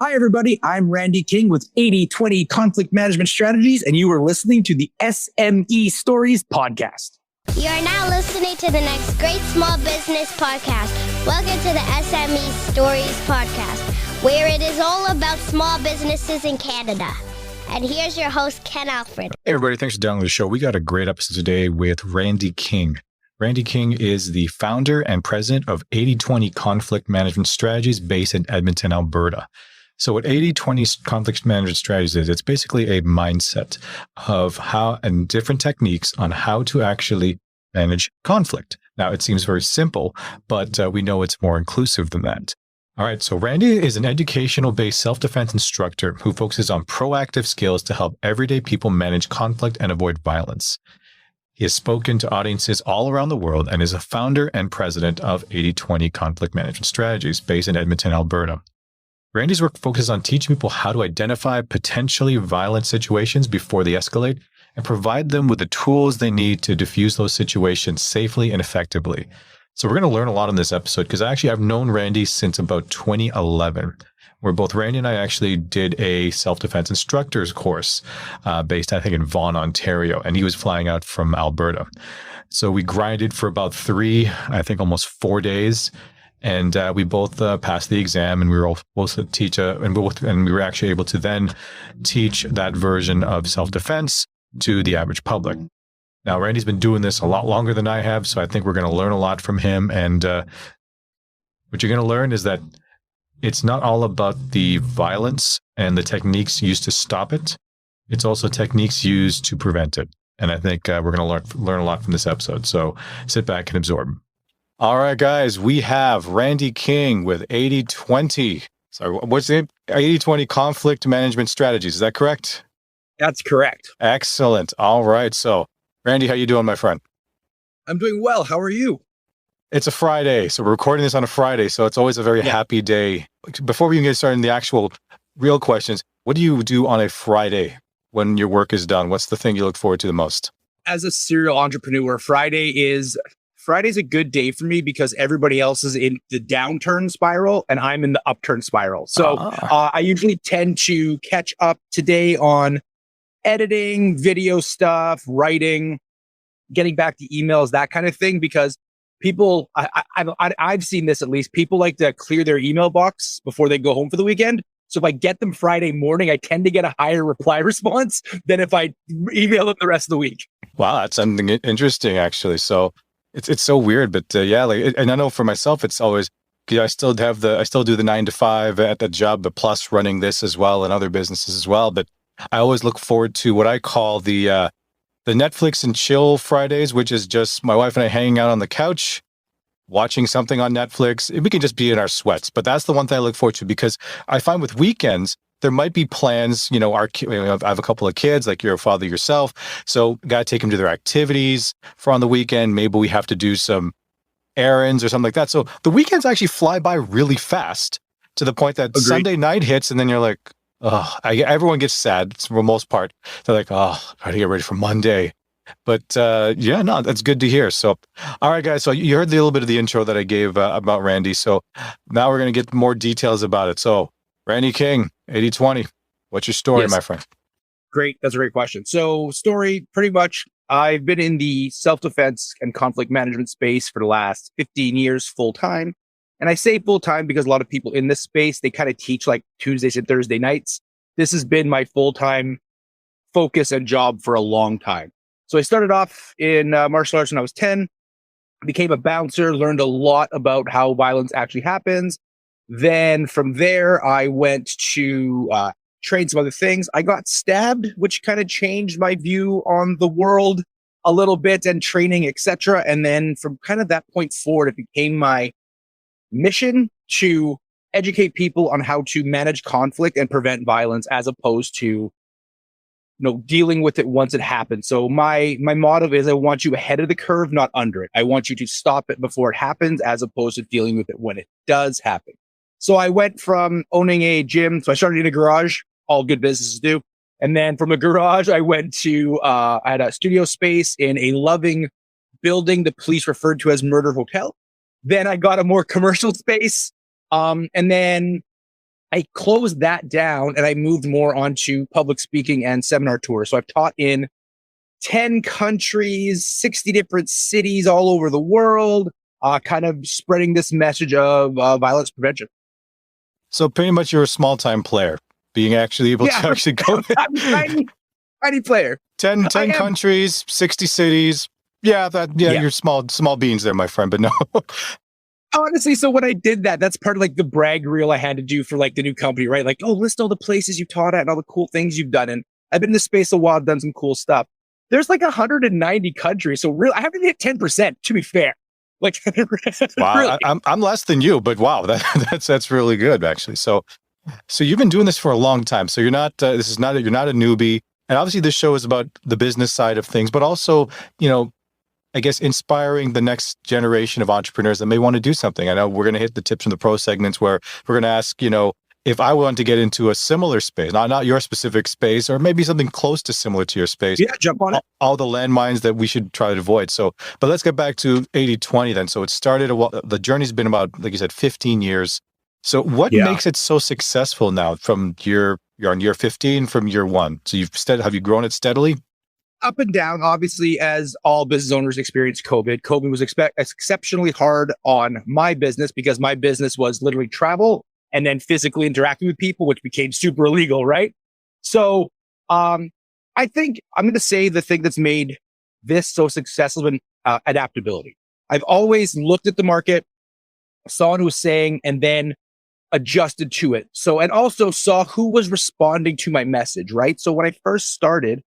Hi, everybody. I'm Randy King with 80/20 Conflict Management Strategies, and you are listening to the S.M.E Stories podcast. You are now listening to the next great small business podcast. Welcome to the S.M.E Stories podcast, where it is all about small businesses in Canada. And here's your host, Ken Alfred. Hey, everybody. Thanks for downloading the show. We got a great episode today with Randy King. Randy King is the founder and president of 80/20 Conflict Management Strategies based in Edmonton, Alberta. So what 80/20 conflict management strategies is, it's basically a mindset of how and different techniques on how to actually manage conflict. Now, it seems very simple, but we know it's more inclusive than that. All right, so Randy is an educational-based self-defense instructor who focuses on proactive skills to help everyday people manage conflict and avoid violence. He has spoken to audiences all around the world and is a founder and president of 80/20 Conflict Management Strategies based in Edmonton, Alberta. Randy's work focuses on teaching people how to identify potentially violent situations before they escalate and provide them with the tools they need to diffuse those situations safely and effectively. So we're going to learn a lot in this episode because I've known Randy since about 2011, where both Randy and I actually did a self-defense instructor's course based, I think, in Vaughan, Ontario, and he was flying out from Alberta. So we grinded for about almost 4 days. And we both passed the exam, and we were all supposed to teach, and we were actually able to then teach that version of self-defense to the average public. Now, Randy's been doing this a lot longer than I have, so I think we're going to learn a lot from him. And what you're going to learn is that it's not all about the violence and the techniques used to stop it. It's also techniques used to prevent it. And I think we're going to learn a lot from this episode. So sit back and absorb. All right, guys, we have Randy King with 80/20. Sorry, what's the name? 80/20 Conflict Management Strategies. Is that correct? That's correct. Excellent. All right. So, Randy, how you doing, my friend? I'm doing well. How are you? It's a Friday. So we're recording this on a Friday. So it's always a very happy day. Before we can get started in the actual real questions, what do you do on a Friday when your work is done? What's the thing you look forward to the most? As a serial entrepreneur, Friday's a good day for me because everybody else is in the downturn spiral and I'm in the upturn spiral. So I usually tend to catch up today on editing, video stuff, writing, getting back to emails, that kind of thing, because people, I've seen this at least, people like to clear their email box before they go home for the weekend. So if I get them Friday morning, I tend to get a higher reply response than if I email them the rest of the week. Wow, that's something interesting, actually. So it's so weird, but and I know for myself, it's always, I still do the 9 to 5 at the job, but plus running this as well and other businesses as well. But I always look forward to what I call the Netflix and chill Fridays, which is just my wife and I hanging out on the couch, watching something on Netflix. We can just be in our sweats, but that's the one thing I look forward to because I find with weekends, there might be plans, I have a couple of kids, like you're a father yourself. So got to take them to their activities for on the weekend. Maybe we have to do some errands or something like that. So the weekends actually fly by really fast to the point that Sunday night hits and then you're like, everyone gets sad for the most part. They're like, got to get ready for Monday. But that's good to hear. So, all right, guys. So you heard a little bit of the intro that I gave about Randy. So now we're going to get more details about it. So Randy King, 80/20. What's your story, my friend? Great. That's a great question. So story, pretty much, I've been in the self-defense and conflict management space for the last 15 years full time. And I say full time because a lot of people in this space, they kind of teach like Tuesdays and Thursday nights. This has been my full-time focus and job for a long time. So I started off in martial arts when I was 10, became a bouncer, learned a lot about how violence actually happens. Then from there, I went to train some other things. I got stabbed, which kind of changed my view on the world a little bit and training, etc. And then from kind of that point forward, it became my mission to educate people on how to manage conflict and prevent violence as opposed to dealing with it once it happens. So my motto is I want you ahead of the curve, not under it. I want you to stop it before it happens as opposed to dealing with it when it does happen. So I went from owning a gym. So I started in a garage, all good businesses do. And then from a garage, I went to, I had a studio space in a loving building the police referred to as Murder Hotel. Then I got a more commercial space. And then I closed that down and I moved more onto public speaking and seminar tours. So I've taught in 10 countries, 60 different cities all over the world, kind of spreading this message of violence prevention. So pretty much you're a small time player, being actually able to actually go I'm a tiny player. 10 countries, 60 cities. Yeah, you're small beans there, my friend, but no. Honestly, so when I did that, that's part of like the brag reel I had to do for like the new company, right? Like, oh, list all the places you taught at and all the cool things you've done. And I've been in this space a while, I've done some cool stuff. There's like 190 countries. So really, I haven't hit 10%, to be fair. Like, wow, really. I'm less than you, but wow, that's really good, actually. So you've been doing this for a long time. So you're not you're not a newbie. And obviously this show is about the business side of things, but also, I guess inspiring the next generation of entrepreneurs that may want to do something. I know we're going to hit the tips from the pro segments where we're going to ask, if I want to get into a similar space, not your specific space, or maybe something close to similar to your space. Yeah, jump on it. All the landmines that we should try to avoid. So, but let's get back to 80/20 then. So it started, the journey's been about, like you said, 15 years. So what makes it so successful now from you're on year 15 from year 1? So have you grown it steadily? Up and down, obviously, as all business owners experienced COVID. COVID was exceptionally hard on my business because my business was literally travel and then physically interacting with people, which became super illegal, right? So I think I'm going to say the thing that's made this so successful has been adaptability. I've always looked at the market, saw what it was saying, and then adjusted to it. So, and also saw who was responding to my message, right? So when I first started,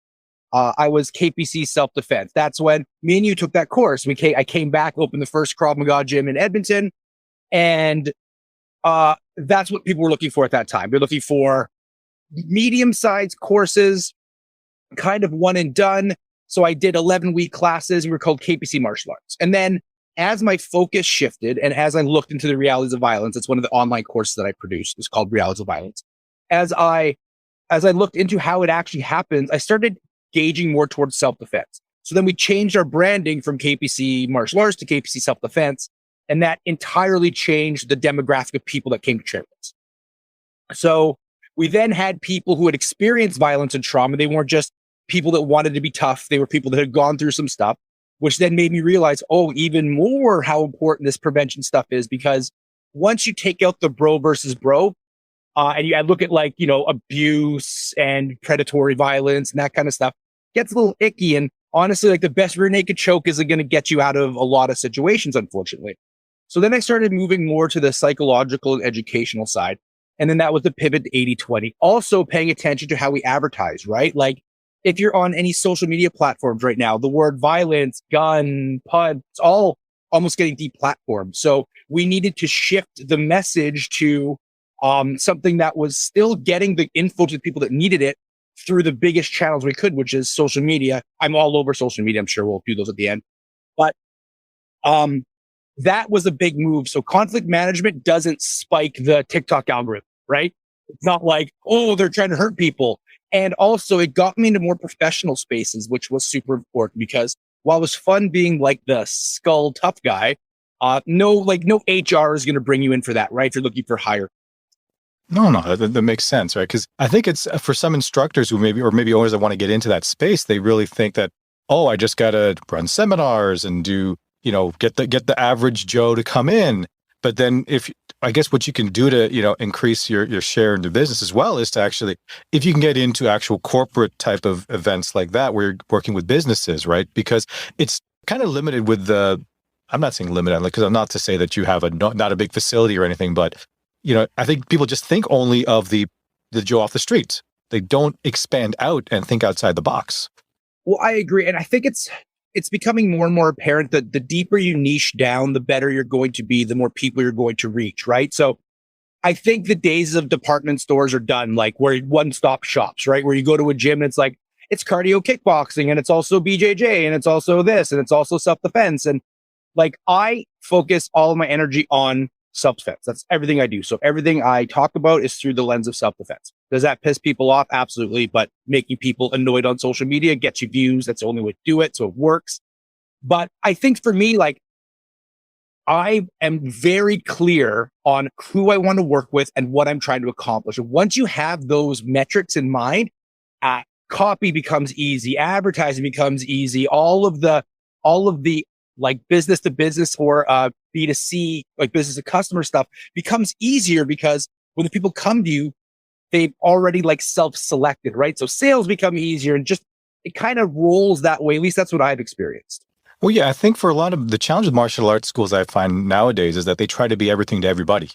I was KPC self-defense. That's when me and you took that course. I came back, opened the first Krav Maga gym in Edmonton. And that's what people were looking for at that time. They're looking for medium-sized courses, kind of one and done. So I did 11-week classes. We were called KPC Martial Arts. And then as my focus shifted and as I looked into the realities of violence, it's one of the online courses that I produced. It's called Realities of Violence. As I looked into how it actually happens, I started gauging more towards self-defense. So then we changed our branding from KPC Martial Arts to KPC Self-Defense. And that entirely changed the demographic of people that came to train with us. So we then had people who had experienced violence and trauma. They weren't just people that wanted to be tough. They were people that had gone through some stuff, which then made me realize, even more how important this prevention stuff is, because once you take out the bro versus bro, and I look at like, abuse and predatory violence and that kind of stuff, gets a little icky. And honestly, like the best rear naked choke isn't going to get you out of a lot of situations, unfortunately. So then I started moving more to the psychological and educational side. And then that was the pivot to 80/20. Also paying attention to how we advertise, right? Like if you're on any social media platforms right now, the word violence, gun, PUD, it's all almost getting deplatformed. So we needed to shift the message to something that was still getting the info to the people that needed it through the biggest channels we could, which is social media. I'm all over social media. I'm sure we'll do those at the end. But that was a big move. So conflict management doesn't spike the TikTok algorithm, right? It's not like, they're trying to hurt people. And also it got me into more professional spaces, which was super important because while it was fun being like the skull tough guy, no HR is going to bring you in for that, right? If you're looking for hire. No, that makes sense, right? Because I think it's for some instructors who maybe owners that want to get into that space, they really think that, I just got to run seminars and do, get the average Joe to come in. But then I guess what you can do to, increase your share in the business as well is to actually, if you can get into actual corporate type of events like that, where you're working with businesses, right? Because it's kind of limited with I'm not saying limited, because I'm not to say that you have not a big facility or anything, but I think people just think only of the Joe off the street. They don't expand out and think outside the box. Well, I agree. And I think it's becoming more and more apparent that the deeper you niche down, the better you're going to be, the more people you're going to reach, right? So I think the days of department stores are done, like where one-stop shops, right? Where you go to a gym and it's like, it's cardio kickboxing and it's also BJJ and it's also this and it's also self-defense. And like I focus all of my energy on self-defense. That's everything I do. So everything I talk about is through the lens of self-defense. Does that piss people off? Absolutely. But making people annoyed on social media gets you views. That's the only way to do it. So it works. But I think for me, like I am very clear on who I want to work with and what I'm trying to accomplish. And once you have those metrics in mind, copy becomes easy, advertising becomes easy, all of the like business to business or B2C, like business to customer stuff becomes easier because when the people come to you, they've already like self-selected, right? So sales become easier and just it kind of rolls that way. At least that's what I've experienced. Well, yeah, I think for a lot of the challenge with martial arts schools I find nowadays is that they try to be everything to everybody,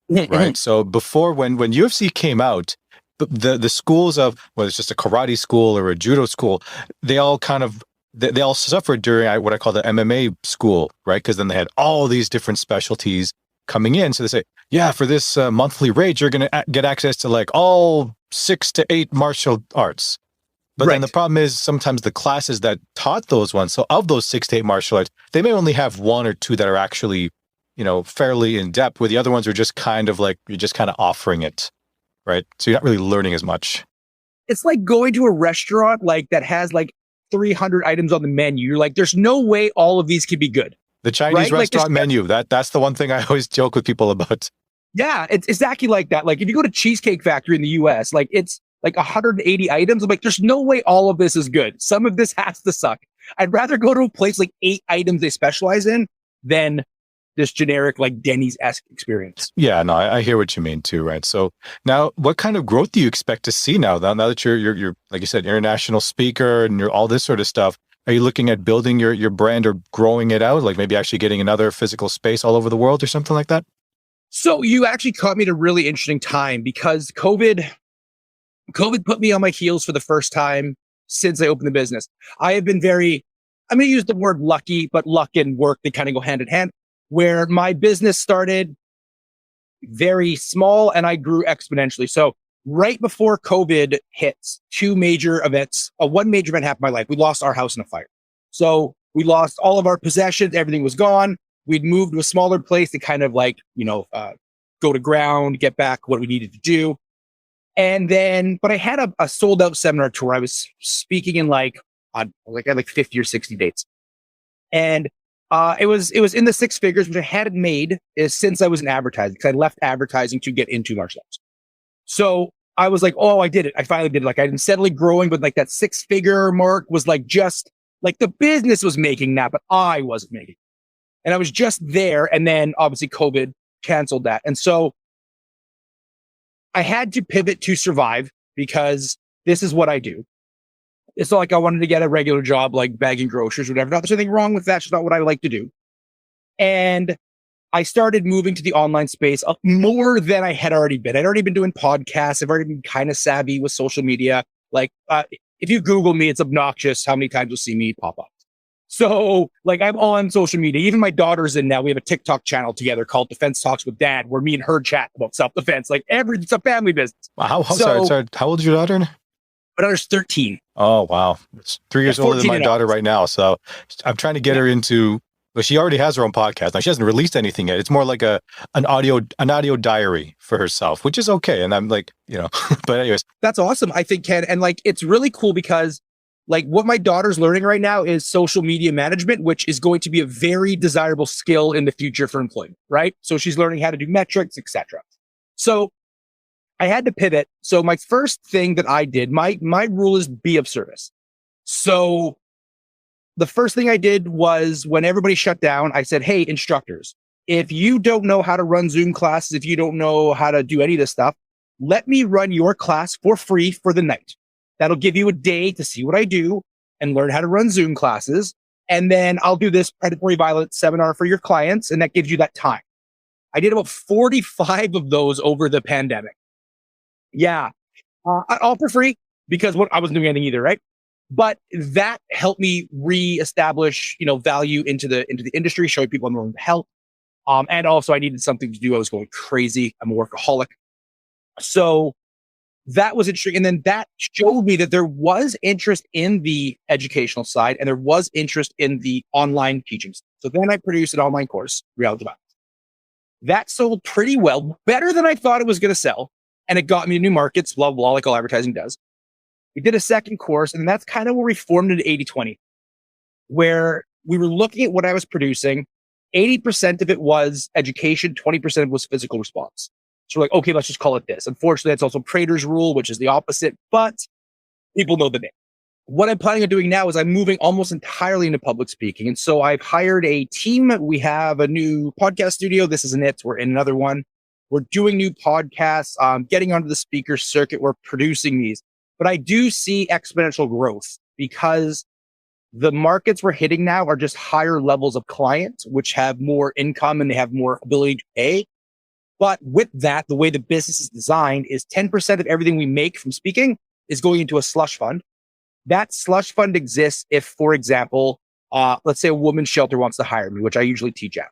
right? So before when UFC came out, the schools of whether it's just a karate school or a judo school, they all kind of they all suffered during what I call the MMA school, right? Because then they had all these different specialties coming in. So they say, yeah, for this monthly rate, you're going to get access to like all 6 to 8 martial arts. But then the problem is sometimes the classes that taught those ones, so of those 6 to 8 martial arts, they may only have 1 or 2 that are actually, fairly in depth, where the other ones are just kind of like, you're just kind of offering it, right? So you're not really learning as much. It's like going to a restaurant like that has like 300 items on the menu. You're like, there's no way all of these could be good. The Chinese restaurant menu, that's the one thing I always joke with people about. Yeah, it's exactly like that. Like if you go to Cheesecake Factory in the US, like it's like 180 items. I'm like, there's no way all of this is good. Some of this has to suck. I'd rather go to a place like 8 items they specialize in than this generic like Denny's-esque experience. Yeah, no, I hear what you mean too, right? So now, what kind of growth do you expect to see now? Now that you're like you said, international speaker and you're all this sort of stuff, are you looking at building your brand or growing it out? Like maybe actually getting another physical space all over the world or something like that? So you actually caught me at a really interesting time because COVID put me on my heels for the first time since I opened the business. I have been I'm going to use the word lucky, but luck and work, they kind of go hand in hand, where my business started very small and I grew exponentially. So right before COVID hits, 2 major events, one major event happened in my life. We lost our house in a fire. So we lost all of our possessions. Everything was gone. We'd moved to a smaller place to kind of like, go to ground, get back what we needed to do. And then, but I had a sold out seminar tour. I was speaking in I had 50 or 60 dates. And it was in the 6 figures, which I hadn't made since I was in advertising, because I left advertising to get into martial arts. So I was like, oh, I did it. I finally did it. Like I'd been steadily growing, but like that 6-figure mark was like just like the business was making that, but I wasn't making it. And I was just there. And then obviously COVID canceled that. And so I had to pivot to survive because this is what I do. It's not like I wanted to get a regular job, like bagging groceries or whatever. Not there's anything wrong with that. It's not what I like to do. And I started moving to the online space more than I had already been. I'd already been doing podcasts. I've already been kind of savvy with social media. Like, if you Google me, it's obnoxious how many times you'll see me pop up. So like I'm on social media. Even my daughter's in now. We have a TikTok channel together called Defense Talks with Dad, where me and her chat about self-defense. Like it's a family business. Wow. Sorry. How old is your daughter? My daughter's 13. Oh, wow. It's 3 years older than my daughter right now. So I'm trying to get her into, well, she already has her own podcast. Now she hasn't released anything yet. It's more like an audio diary for herself, which is okay. And I'm like, but anyways. That's awesome. I think, Ken. And like, it's really cool because like what my daughter's learning right now is social media management, which is going to be a very desirable skill in the future for employment, right? So she's learning how to do metrics, etc. So I had to pivot. So my first thing that I did, my rule is be of service. So the first thing I did was when everybody shut down, I said, hey, instructors, if you don't know how to run Zoom classes, if you don't know how to do any of this stuff, let me run your class for free for the night. That'll give you a day to see what I do and learn how to run Zoom classes. And then I'll do this predatory violence seminar for your clients. And that gives you that time. I did about 45 of those over the pandemic. Yeah. All for free because I wasn't doing anything either. Right. But that helped me reestablish, value into the industry, showing people I'm willing to help. And also I needed something to do. I was going crazy. I'm a workaholic. So that was interesting. And then that showed me that there was interest in the educational side and there was interest in the online teaching. So then I produced an online course, Reality Violence. That sold pretty well, better than I thought it was going to sell. And it got me to new markets, blah, blah, like all advertising does. We did a second course, and that's kind of where we formed into 80/20, where we were looking at what I was producing 80% of it was education, 20% was physical response. So we're like, okay, let's just call it this. Unfortunately, that's also Prater's rule, which is the opposite, but people know the name. What I'm planning on doing now is I'm moving almost entirely into public speaking. And so I've hired a team. We have a new podcast studio. This isn't it. We're in another one. We're doing new podcasts, getting onto the speaker circuit. We're producing these. But I do see exponential growth because the markets we're hitting now are just higher levels of clients, which have more income and they have more ability to pay. But with that, the way the business is designed is 10% of everything we make from speaking is going into a slush fund. That slush fund exists if, for example, let's say a women's shelter wants to hire me, which I usually teach at.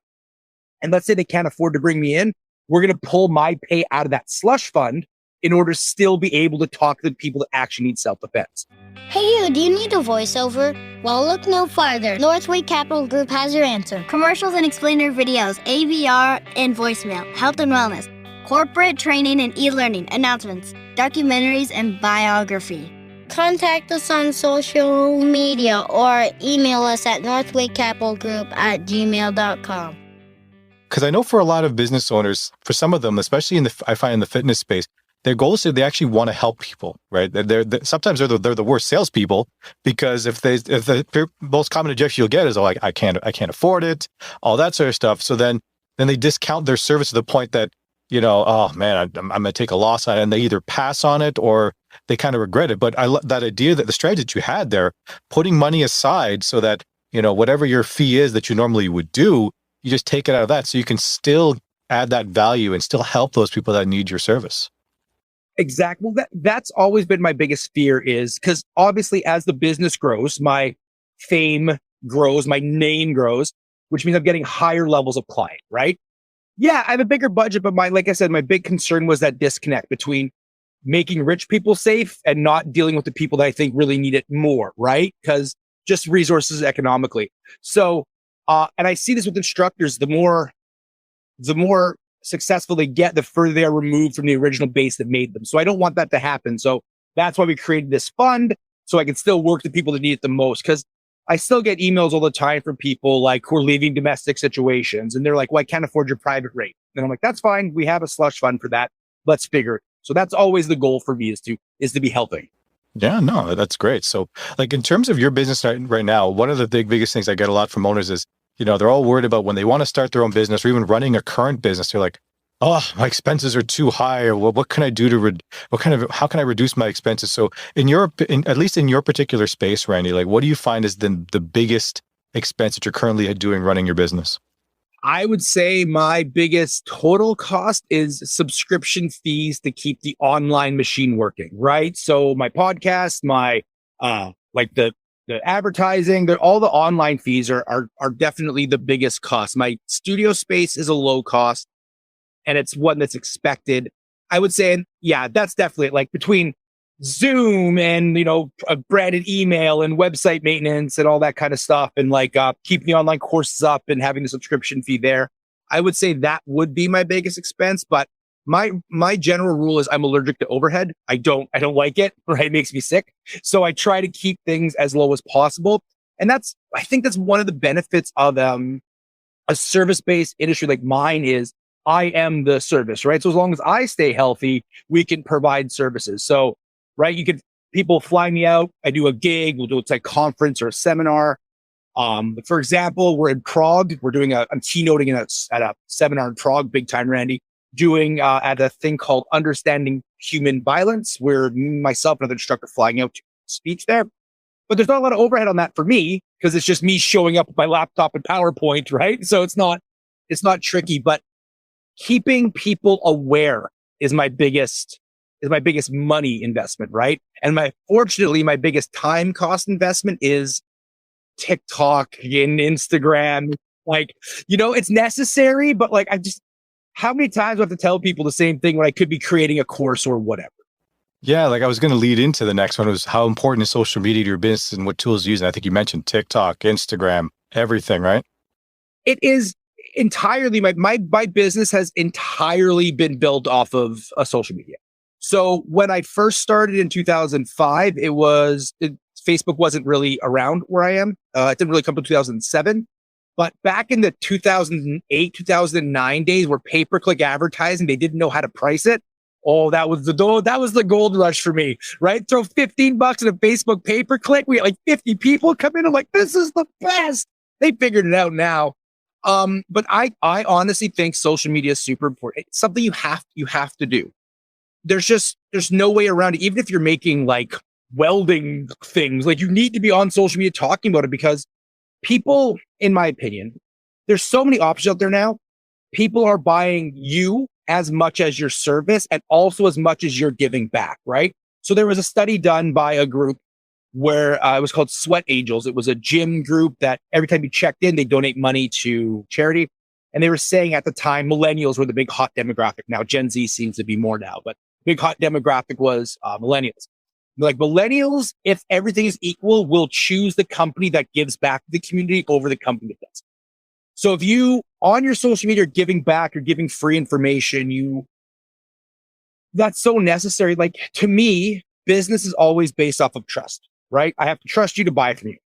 And let's say they can't afford to bring me in. We're going to pull my pay out of that slush fund in order to still be able to talk to the people that actually need self-defense. Hey you, do you need a voiceover? Well, look no farther. Northway Capital Group has your answer. Commercials and explainer videos, AVR and voicemail, health and wellness, corporate training and e-learning, announcements, documentaries, and biography. Contact us on social media or email us at northwaycapitalgroup@gmail.com. Because I know for a lot of business owners, for some of them, especially I find in the fitness space, their goal is that they actually want to help people, right? Sometimes they're the worst salespeople because if the most common objection you'll get is, oh, I can't afford it, all that sort of stuff. So then they discount their service to the point that, oh man, I'm going to take a loss on it, and they either pass on it or they kind of regret it. But that idea, that the strategy that you had there, putting money aside so that, whatever your fee is that you normally would do, you just take it out of that so you can still add that value and still help those people that need your service. Exactly. Well, that's always been my biggest fear, is because obviously as the business grows, my fame grows, my name grows, which means I'm getting higher levels of client, right? Yeah, I have a bigger budget, but like I said, my big concern was that disconnect between making rich people safe and not dealing with the people that I think really need it more, right? Because just resources economically. So, and I see this with instructors, the more successful they get, the further they are removed from the original base that made them. So I don't want that to happen. So that's why we created this fund, so I can still work the people that need it the most. Because I still get emails all the time from people like who are leaving domestic situations, and they're like, well, I can't afford your private rate. And I'm like, that's fine. We have a slush fund for that. Let's figure it. So that's always the goal for me, is to be helping. Yeah, no, that's great. So like in terms of your business right now, one of the biggest things I get a lot from owners is, they're all worried about when they want to start their own business or even running a current business. They're like, oh, my expenses are too high. Or what can I do to how can I reduce my expenses? So at least in your particular space, Randy, like what do you find is the biggest expense that you're currently doing running your business? I would say my biggest total cost is subscription fees to keep the online machine working, right? So my podcast, my the advertising, all the online fees are definitely the biggest cost. My studio space is a low cost, and it's one that's expected. I would say, yeah, that's definitely like between Zoom and, a branded email and website maintenance and all that kind of stuff, and like keeping the online courses up and having the subscription fee there. I would say that would be my biggest expense. But my general rule is I'm allergic to overhead. I don't like it, right? It makes me sick. So I try to keep things as low as possible. And I think that's one of the benefits of a service-based industry like mine is I am the service, right? So as long as I stay healthy, we can provide services. So, right, people fly me out. I do a gig. We'll do a conference or a seminar. For example, we're in Prague. We're doing I'm keynoting at a seminar in Prague, big time, Randy, doing at a thing called Understanding Human Violence, where myself and another instructor flying out to speech there. But there's not a lot of overhead on that for me because it's just me showing up with my laptop and PowerPoint, right? So it's not tricky, but keeping people aware is my biggest money investment, right? And fortunately, my biggest time cost investment is TikTok and Instagram. Like, it's necessary, but like, how many times do I have to tell people the same thing when I could be creating a course or whatever? Yeah, like I was going to lead into the next one, was how important is social media to your business and what tools you use. And I think you mentioned TikTok, Instagram, everything, right? It is entirely, my business has entirely been built off of social media. So when I first started in 2005, Facebook wasn't really around where I am. It didn't really come to 2007. But back in the 2008, 2009 days where pay-per-click advertising, they didn't know how to price it. Oh, that was the gold rush for me, right? Throw $15 in a Facebook pay-per-click. We had like 50 people come in. I'm like, this is the best. They figured it out now. But I honestly think social media is super important. It's something you have to do. There's no way around it. Even if you're making like welding things, like you need to be on social media talking about it because people, in my opinion, there's so many options out there now. People are buying you as much as your service and also as much as you're giving back, right? So there was a study done by a group where it was called Sweat Angels. It was a gym group that every time you checked in, they donate money to charity. And they were saying at the time, millennials were the big hot demographic. Now, Gen Z seems to be more now, but big hot demographic was millennials. Like millennials, if everything is equal, will choose the company that gives back to the community over the company that does. So if you on your social media are giving back, you're giving free information, that's so necessary. Like to me, business is always based off of trust, right? I have to trust you to buy from you.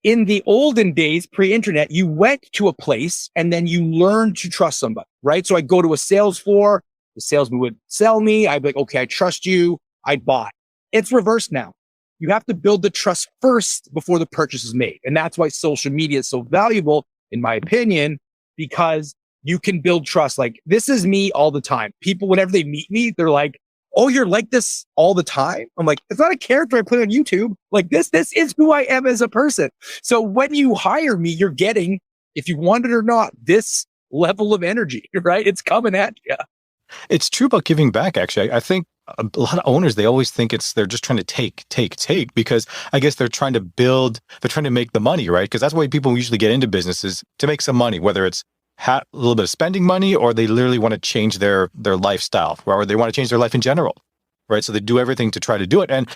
In the olden days, pre-internet, you went to a place and then you learned to trust somebody, right? So I go to a sales floor, the salesman would sell me. I'd be like, okay, I trust you. I'd buy. It's reversed now. You have to build the trust first before the purchase is made. And that's why social media is so valuable, in my opinion, because you can build trust. Like this is me all the time. People, whenever they meet me, they're like, oh, you're like this all the time. I'm like, it's not a character I put on YouTube. Like this is who I am as a person. So when you hire me, you're getting, if you want it or not, this level of energy, right? It's coming at you. It's true about giving back, actually. I think a lot of owners, they always think they're just trying to take, because I guess they're trying to make the money, right? Because that's why people usually get into businesses, to make some money, whether it's a little bit of spending money or they literally want to change their lifestyle, or they want to change their life in general, right? So they do everything to try to do it. And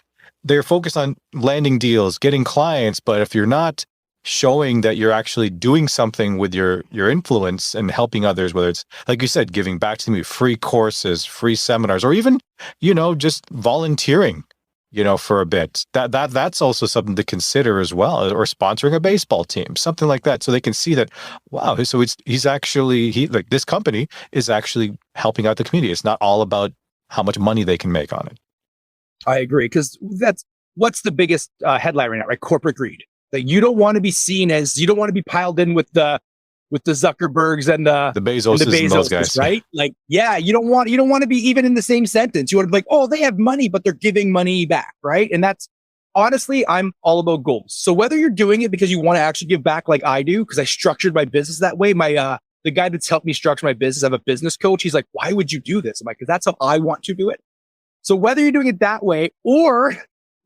they're focused on landing deals, getting clients. But if you're not showing that you're actually doing something with your influence and helping others, whether it's, like you said, giving back to me, free courses, free seminars, or even, just volunteering, for a bit, that's also something to consider as well, or sponsoring a baseball team, something like that. So they can see that, wow, so this company is actually helping out the community. It's not all about how much money they can make on it. I agree. Because what's the biggest headline right now, right? Corporate greed. That you don't want to be seen as, you don't want to be piled in with the Zuckerbergs and the Bezos and those guys, right? Like, yeah, you don't want to be even in the same sentence. You want to be like, oh, they have money, but they're giving money back, right? And that's honestly, I'm all about goals. So whether you're doing it because you want to actually give back, like I do, because I structured my business that way. My the guy that's helped me structure my business, I have a business coach. He's like, why would you do this? I'm like, because that's how I want to do it. So whether you're doing it that way or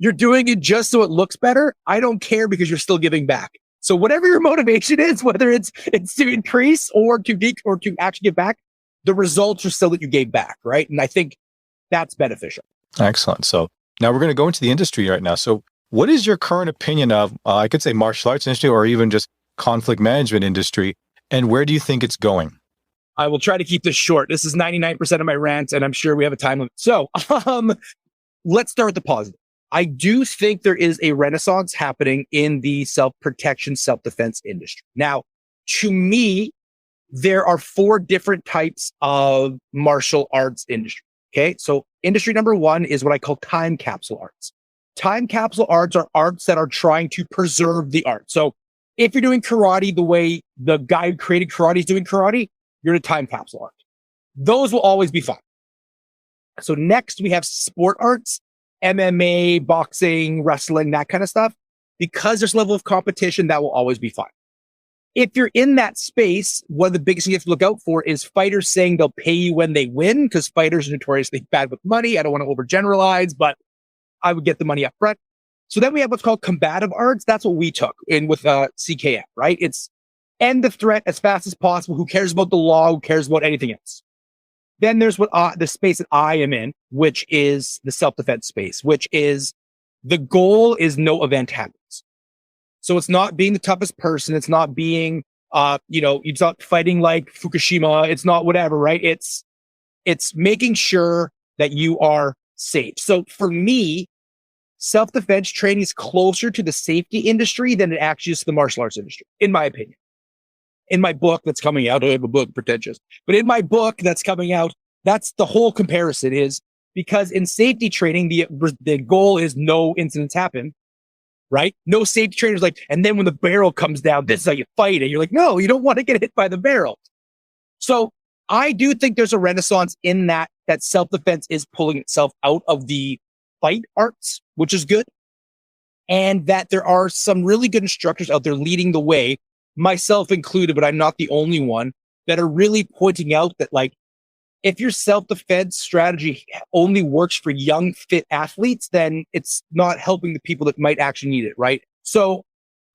you're doing it just so it looks better, I don't care, because you're still giving back. So whatever your motivation is, whether it's to increase or to actually give back, the results are still that you gave back, right? And I think that's beneficial. Excellent. So now we're going to go into the industry right now. So what is your current opinion of, I could say martial arts industry, or even just conflict management industry, and where do you think it's going? I will try to keep this short. This is 99% of my rant, and I'm sure we have a time limit. So let's start with the positive. I do think there is a renaissance happening in the self-protection, self-defense industry. Now, to me, there are 4 different types of martial arts industry. Okay. So industry number 1 is what I call time capsule arts. Time capsule arts are arts that are trying to preserve the art. So if you're doing karate the way the guy who created karate is doing karate, you're in a time capsule art. Those will always be fine. So next we have sport arts. MMA, boxing, wrestling, that kind of stuff. Because there's a level of competition, that will always be fine. If you're in that space, one of the biggest things you have to look out for is fighters saying they'll pay you when they win, because fighters are notoriously bad with money. I don't want to overgeneralize, but I would get the money up front. So then we have what's called combative arts. That's what we took in with CKF, right? It's end the threat as fast as possible. Who cares about the law? Who cares about anything else? Then there's what the space that I am in, which is the self-defense space, which is the goal is no event happens. So it's not being the toughest person. It's not being, it's not fighting like Fukushima. It's not whatever, right? It's making sure that you are safe. So for me, self-defense training is closer to the safety industry than it actually is to the martial arts industry, in my opinion. in my book that's coming out, I have a book, pretentious, but in my book that's coming out, that's the whole comparison is because in safety training, the goal is no incidents happen, right? No safety trainers like, and then when the barrel comes down, this is how you fight it. You're like, no, you don't want to get hit by the barrel. So I do think there's a renaissance in that self-defense is pulling itself out of the fight arts, which is good. And that there are some really good instructors out there leading the way, myself included, but I'm not the only one, that are really pointing out that like, if your self-defense strategy only works for young, fit athletes, then it's not helping the people that might actually need it, right? So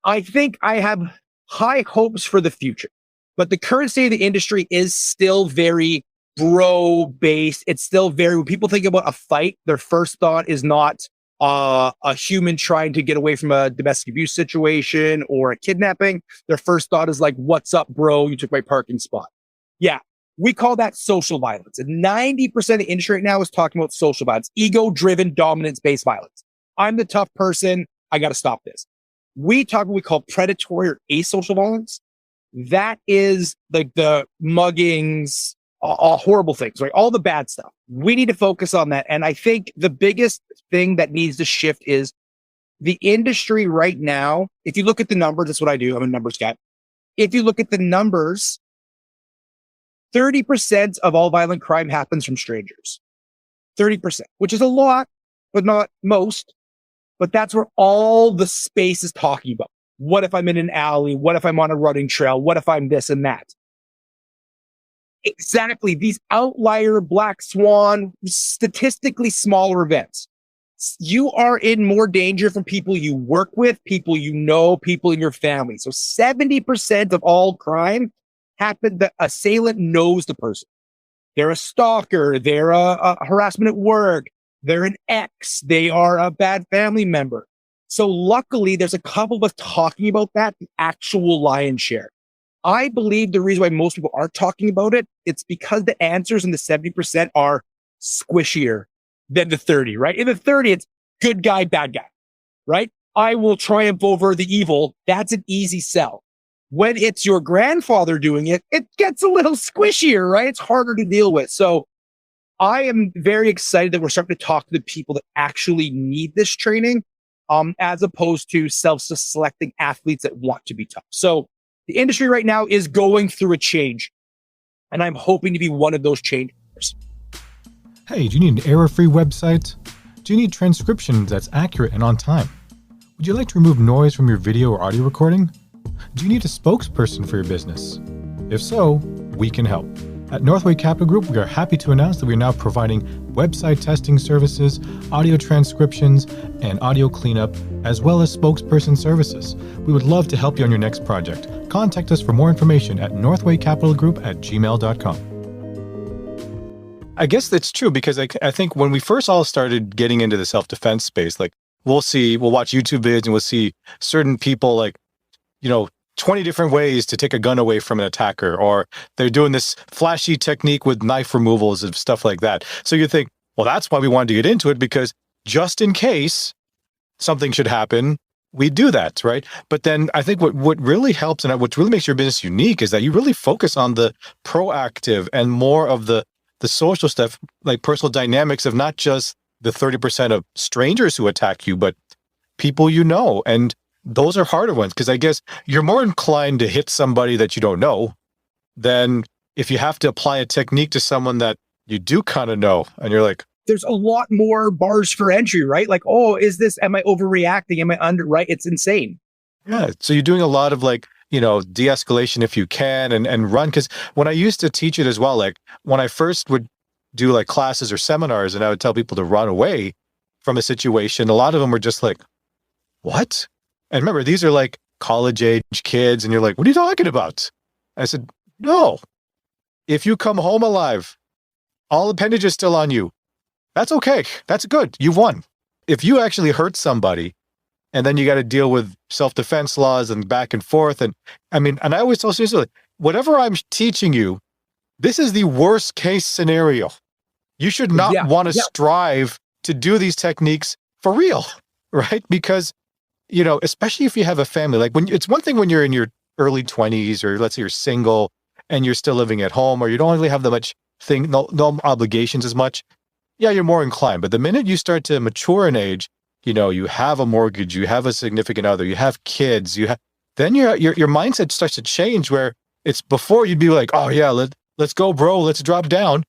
I think I have high hopes for the future, but the current state of the industry is still very bro-based. It's still very, when people think about a fight, their first thought is not a human trying to get away from a domestic abuse situation or a kidnapping. Their first thought is like, what's up, bro? You took my parking spot. Yeah. We call that social violence. And 90% of the industry right now is talking about social violence, ego-driven, dominance-based violence. I'm the tough person. I got to stop this. We talk what we call predatory or asocial violence. That is like the muggings, all horrible things, right? All the bad stuff. We need to focus on that. And I think the biggest thing that needs to shift is the industry right now. If you look at the numbers, that's what I do. I'm a numbers guy. If you look at the numbers, 30% of all violent crime happens from strangers. 30%, which is a lot, but not most. But that's where all the space is talking about. What if I'm in an alley? What if I'm on a running trail? What if I'm this and that? Exactly. These outlier black swan, statistically smaller events. You are in more danger from people you work with, people you know, people in your family. So 70% of all crime happen, the assailant knows the person. They're a stalker. They're a harassment at work. They're an ex. They are a bad family member. So luckily, there's a couple of us talking about that, the actual lion's share. I believe the reason why most people aren't talking about it, it's because the answers in the 70% are squishier than the 30, right? In the 30, it's good guy, bad guy, right? I will triumph over the evil. That's an easy sell. When it's your grandfather doing it, it gets a little squishier, right? It's harder to deal with. So I am very excited that we're starting to talk to the people that actually need this training, as opposed to self-selecting athletes that want to be tough. So the industry right now is going through a change, and I'm hoping to be one of those changers. Hey, do you need an error-free website? Do you need transcription that's accurate and on time? Would you like to remove noise from your video or audio recording? Do you need a spokesperson for your business? If so, we can help. At Northway Capital Group, we are happy to announce that we are now providing website testing services, audio transcriptions, and audio cleanup, as well as spokesperson services. We would love to help you on your next project. Contact us for more information at northwaycapitalgroup@gmail.com. I guess that's true because I think when we first all started getting into the self-defense space, like we'll watch YouTube vids and we'll see certain people like, 20 different ways to take a gun away from an attacker, or they're doing this flashy technique with knife removals and stuff like that. So you think, well, that's why we wanted to get into it, because just in case something should happen, we do that, right? But then I think what really helps and what really makes your business unique is that you really focus on the proactive and more of the social stuff, like personal dynamics of not just the 30% of strangers who attack you, but people you know. And those are harder ones because I guess you're more inclined to hit somebody that you don't know than if you have to apply a technique to someone that you do kind of know. And you're like, there's a lot more bars for entry, right? Like, oh, am I overreacting? Am I under, right? It's insane. Yeah. So you're doing a lot of like, de-escalation if you can and run. Because when I used to teach it as well, like when I first would do like classes or seminars and I would tell people to run away from a situation, a lot of them were just like, what? And remember, these are like college age kids. And you're like, what are you talking about? I said, no, if you come home alive, all appendages still on you. That's okay. That's good. You've won. If you actually hurt somebody and then you got to deal with self-defense laws and back and forth. And I always tell students, whatever I'm teaching you, this is the worst case scenario. You should not want to strive to do these techniques for real, right? Because, especially if you have a family, like it's one thing when you're in your early 20s, or let's say you're single and you're still living at home, or you don't really have that much no obligations as much, yeah, you're more inclined. But the minute you start to mature in age, you have a mortgage, you have a significant other, you have kids, then your mindset starts to change, where it's before you'd be like, oh yeah, let's go, bro, let's drop down,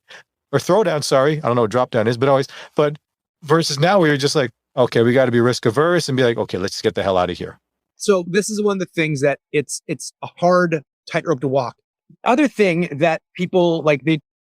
or throw down. Sorry, I don't know what drop down is, but versus now where you're just like, okay, we got to be risk averse and be like, okay, let's get the hell out of here. So this is one of the things that it's a hard tightrope to walk. Other thing that people like,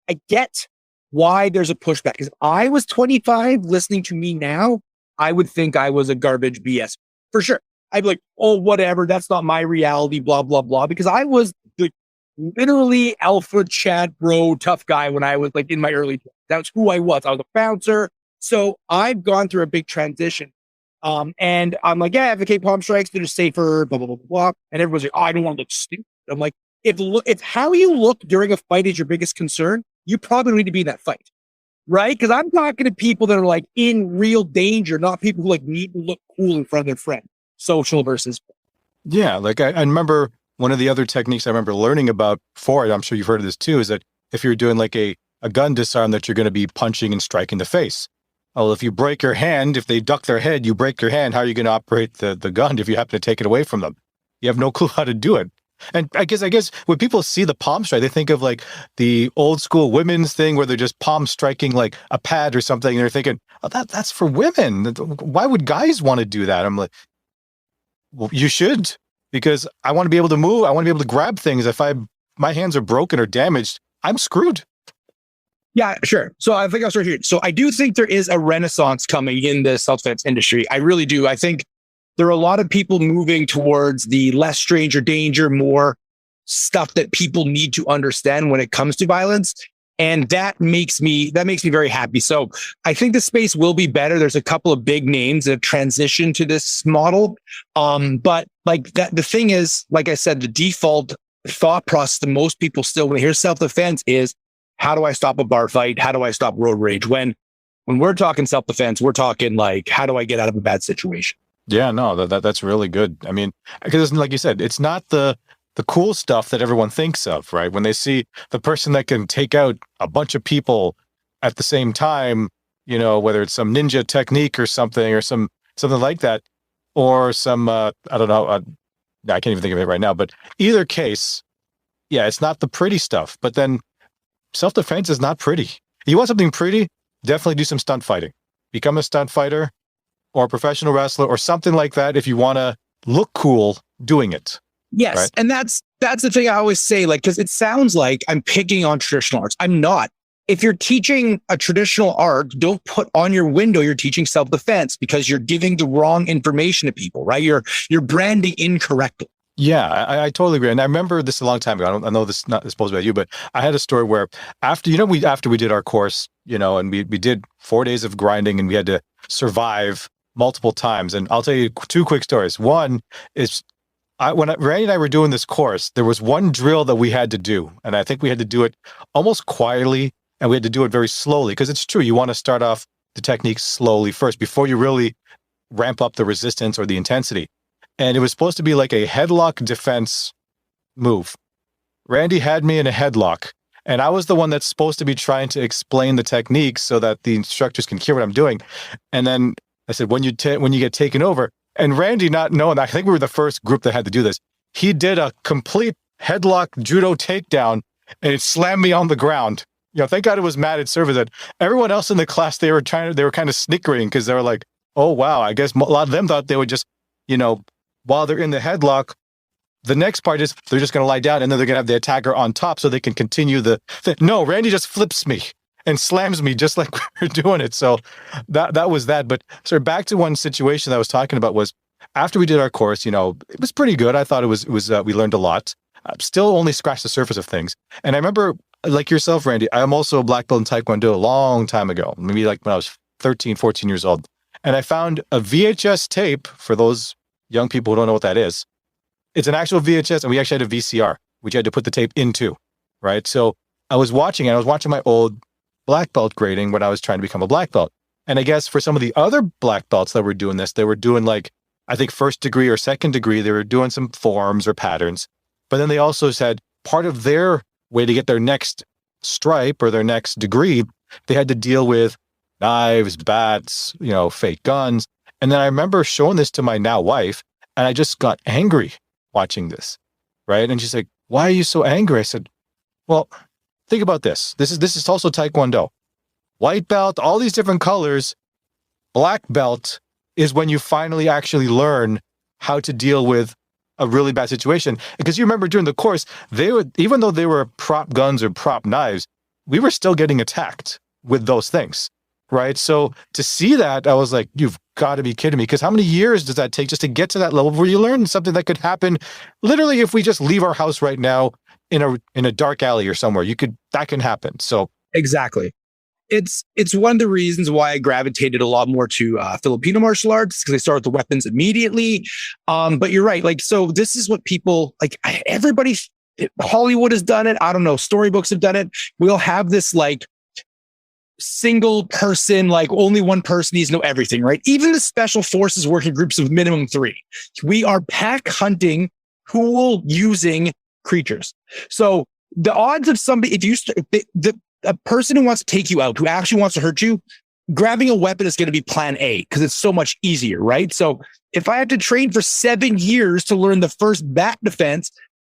I get why there's a pushback, because I was 25 listening to me now, I would think I was a garbage BS for sure. I'd be like, oh, whatever, that's not my reality, blah, blah, blah. Because I was the literally alpha chat bro, tough guy when I was like in my early 20s. That's who I was. I was a bouncer. So I've gone through a big transition. And I'm like, yeah, advocate palm strikes, they're safer, blah, blah, blah, blah. And everyone's like, oh, I don't want to look stupid. I'm like, if how you look during a fight is your biggest concern, you probably need to be in that fight. Right? Because I'm talking to people that are like in real danger, not people who like need to look cool in front of their friend. Social versus. Yeah. Like I remember one of the other techniques I remember learning about for it, I'm sure you've heard of this too, is that if you're doing like a gun disarm, that you're going to be punching and striking the face. Well, if you break your hand, if they duck their head, you break your hand, how are you going to operate the gun if you happen to take it away from them? You have no clue how to do it. And I guess when people see the palm strike, they think of like the old school women's thing where they're just palm striking like a pad or something. And they're thinking, oh, that's for women. Why would guys want to do that? I'm like, well, you should, because I want to be able to move. I want to be able to grab things. If my hands are broken or damaged, I'm screwed. Yeah, sure. So I think I'll start here. So I do think there is a renaissance coming in the self-defense industry. I really do. I think there are a lot of people moving towards the less stranger danger, more stuff that people need to understand when it comes to violence. And that makes me very happy. So I think the space will be better. There's a couple of big names that have transitioned to this model. But like that, the thing is, like I said, the default thought process to most people still, when they hear self-defense, is how do I stop a bar fight? How do I stop road rage? When we're talking self-defense, we're talking like, how do I get out of a bad situation? Yeah, no, that's really good. I mean, because like you said, it's not the cool stuff that everyone thinks of, right? When they see the person that can take out a bunch of people at the same time, whether it's some ninja technique or something like that, or some, I don't know, I can't even think of it right now, but either case, yeah, it's not the pretty stuff. But then self-defense is not pretty. You want something pretty? Definitely do some stunt fighting. Become a stunt fighter or a professional wrestler or something like that if you want to look cool doing it. Yes. Right? And that's the thing I always say, like, because it sounds like I'm picking on traditional arts. I'm not. If you're teaching a traditional art, don't put on your window you're teaching self-defense, because you're giving the wrong information to people, right? You're branding incorrectly. Yeah, I totally agree. And I remember this a long time ago. I know this is not supposed to be about you, but I had a story where after we did our course, and we did 4 days of grinding and we had to survive multiple times. And I'll tell you two quick stories. One is when Randy and I were doing this course, there was one drill that we had to do. And I think we had to do it almost quietly, and we had to do it very slowly, because it's true. You want to start off the technique slowly first before you really ramp up the resistance or the intensity. And it was supposed to be like a headlock defense move. Randy had me in a headlock, and I was the one that's supposed to be trying to explain the technique so that the instructors can hear what I'm doing. And then I said, when you get taken over, and Randy, not knowing, I think we were the first group that had to do this, he did a complete headlock judo takedown, and it slammed me on the ground. Thank God it was Matt at service. That everyone else in the class, they were kind of snickering, because they were like, oh wow, I guess a lot of them thought they would just, while they're in the headlock, the next part is they're just going to lie down, and then they're going to have the attacker on top so they can continue the thing. No, Randy just flips me and slams me just like we're doing it. So that was that. But sort of back to one situation that I was talking about was after we did our course, it was pretty good. I thought it was we learned a lot. Still only scratched the surface of things. And I remember, like yourself, Randy, I'm also a black belt in Taekwondo a long time ago, maybe like when I was 13, 14 years old. And I found a VHS tape, for those young people who don't know what that is. It's an actual VHS, and we actually had a VCR, which you had to put the tape into, right? So I was watching my old black belt grading when I was trying to become a black belt. And I guess for some of the other black belts that were doing this, they were doing like, I think first degree or second degree, they were doing some forms or patterns. But then they also said part of their way to get their next stripe or their next degree, they had to deal with knives, bats, fake guns. And then I remember showing this to my now wife, and I just got angry watching this, right? And she's like, "Why are you so angry?" I said, "Well, think about this. This is also Taekwondo. White belt, all these different colors. Black belt is when you finally actually learn how to deal with a really bad situation." Because you remember during the course, even though they were prop guns or prop knives, we were still getting attacked with those things, right? So to see that, I was like, you've got to be kidding me. Because how many years does that take just to get to that level where you learn something that could happen literally if we just leave our house right now in a dark alley or somewhere? That can happen. So Exactly. It's one of the reasons why I gravitated a lot more to Filipino martial arts, because they start with the weapons immediately. But you're right. Like, so this is what people like. Everybody, Hollywood has done it. I don't know. Storybooks have done it. We'll have this like single person, like only one person needs to know everything, right? Even the special forces work in groups of minimum 3. We are pack hunting, tool using creatures. So the odds of somebody, a person who wants to take you out, who actually wants to hurt you, grabbing a weapon is going to be plan A because it's so much easier, right? So if I have to train for 7 years to learn the first bat defense,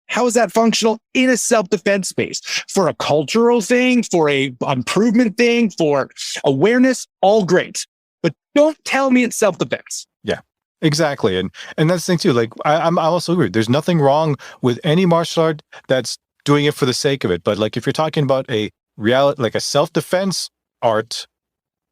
how is that functional in a self-defense space? For a cultural thing, for a improvement thing, for awareness, all great. But don't tell me it's self-defense. yeah, exactly. And that's the thing too. Like I also agree. There's nothing wrong with any martial art that's doing it for the sake of it. But like if you're talking about a reality, like a self-defense art,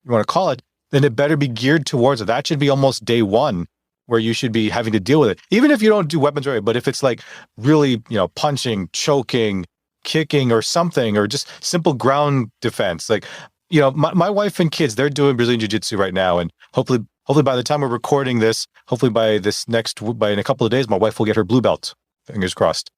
you want to call it, then it better be geared towards it. That should be almost day one, where you should be having to deal with it. Even if you don't do weapons right, but if it's like really, punching, choking, kicking or something, or just simple ground defense, like, my wife and kids, they're doing Brazilian Jiu-Jitsu right now. And hopefully by the time we're recording this, hopefully by in a couple of days, my wife will get her blue belt. Fingers crossed.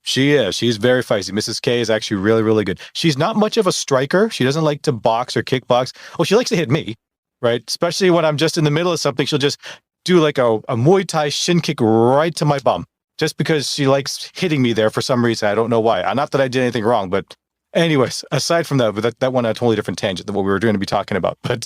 She's very feisty. Mrs. K is actually really, really good. She's not much of a striker. She doesn't like to box or kickbox. Well, she likes to hit me, right? Especially when I'm just in the middle of something, she'll just do like a Muay Thai shin kick right to my bum, just because she likes hitting me there for some reason. I don't know why. Not that I did anything wrong, but anyways, aside from that, but that went on a totally different tangent than what we were going to be talking about. But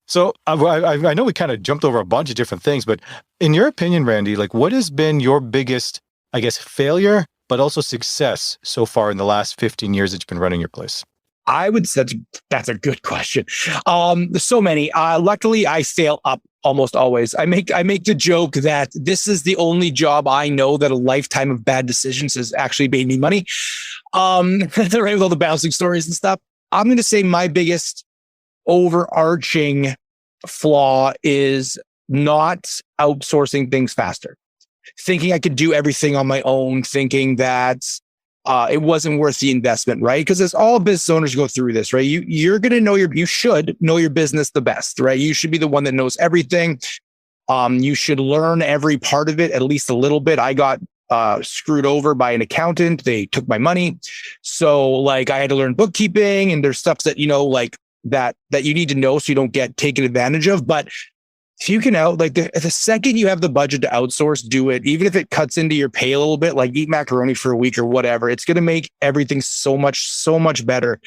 so I know we kind of jumped over a bunch of different things, but in your opinion, Randy, like what has been your biggest, I guess, failure, but also success so far in the last 15 years that you've been running your place? I would say that's a good question. There's so many. Luckily, I fail up almost always. I make the joke that this is the only job I know that a lifetime of bad decisions has actually made me money. Right, with all the bouncing stories and stuff. I'm going to say my biggest overarching flaw is not outsourcing things faster. Thinking I could do everything on my own, thinking that it wasn't worth the investment, right? Because as all business owners go through this, right? You should know your business the best, right? You should be the one that knows everything. You should learn every part of it, at least a little bit. I got screwed over by an accountant. They took my money. So like I had to learn bookkeeping, and there's stuff that, like that you need to know so you don't get taken advantage of. But if you can the second you have the budget to outsource, do it. Even if it cuts into your pay a little bit, like eat macaroni for a week or whatever, it's going to make everything so much better.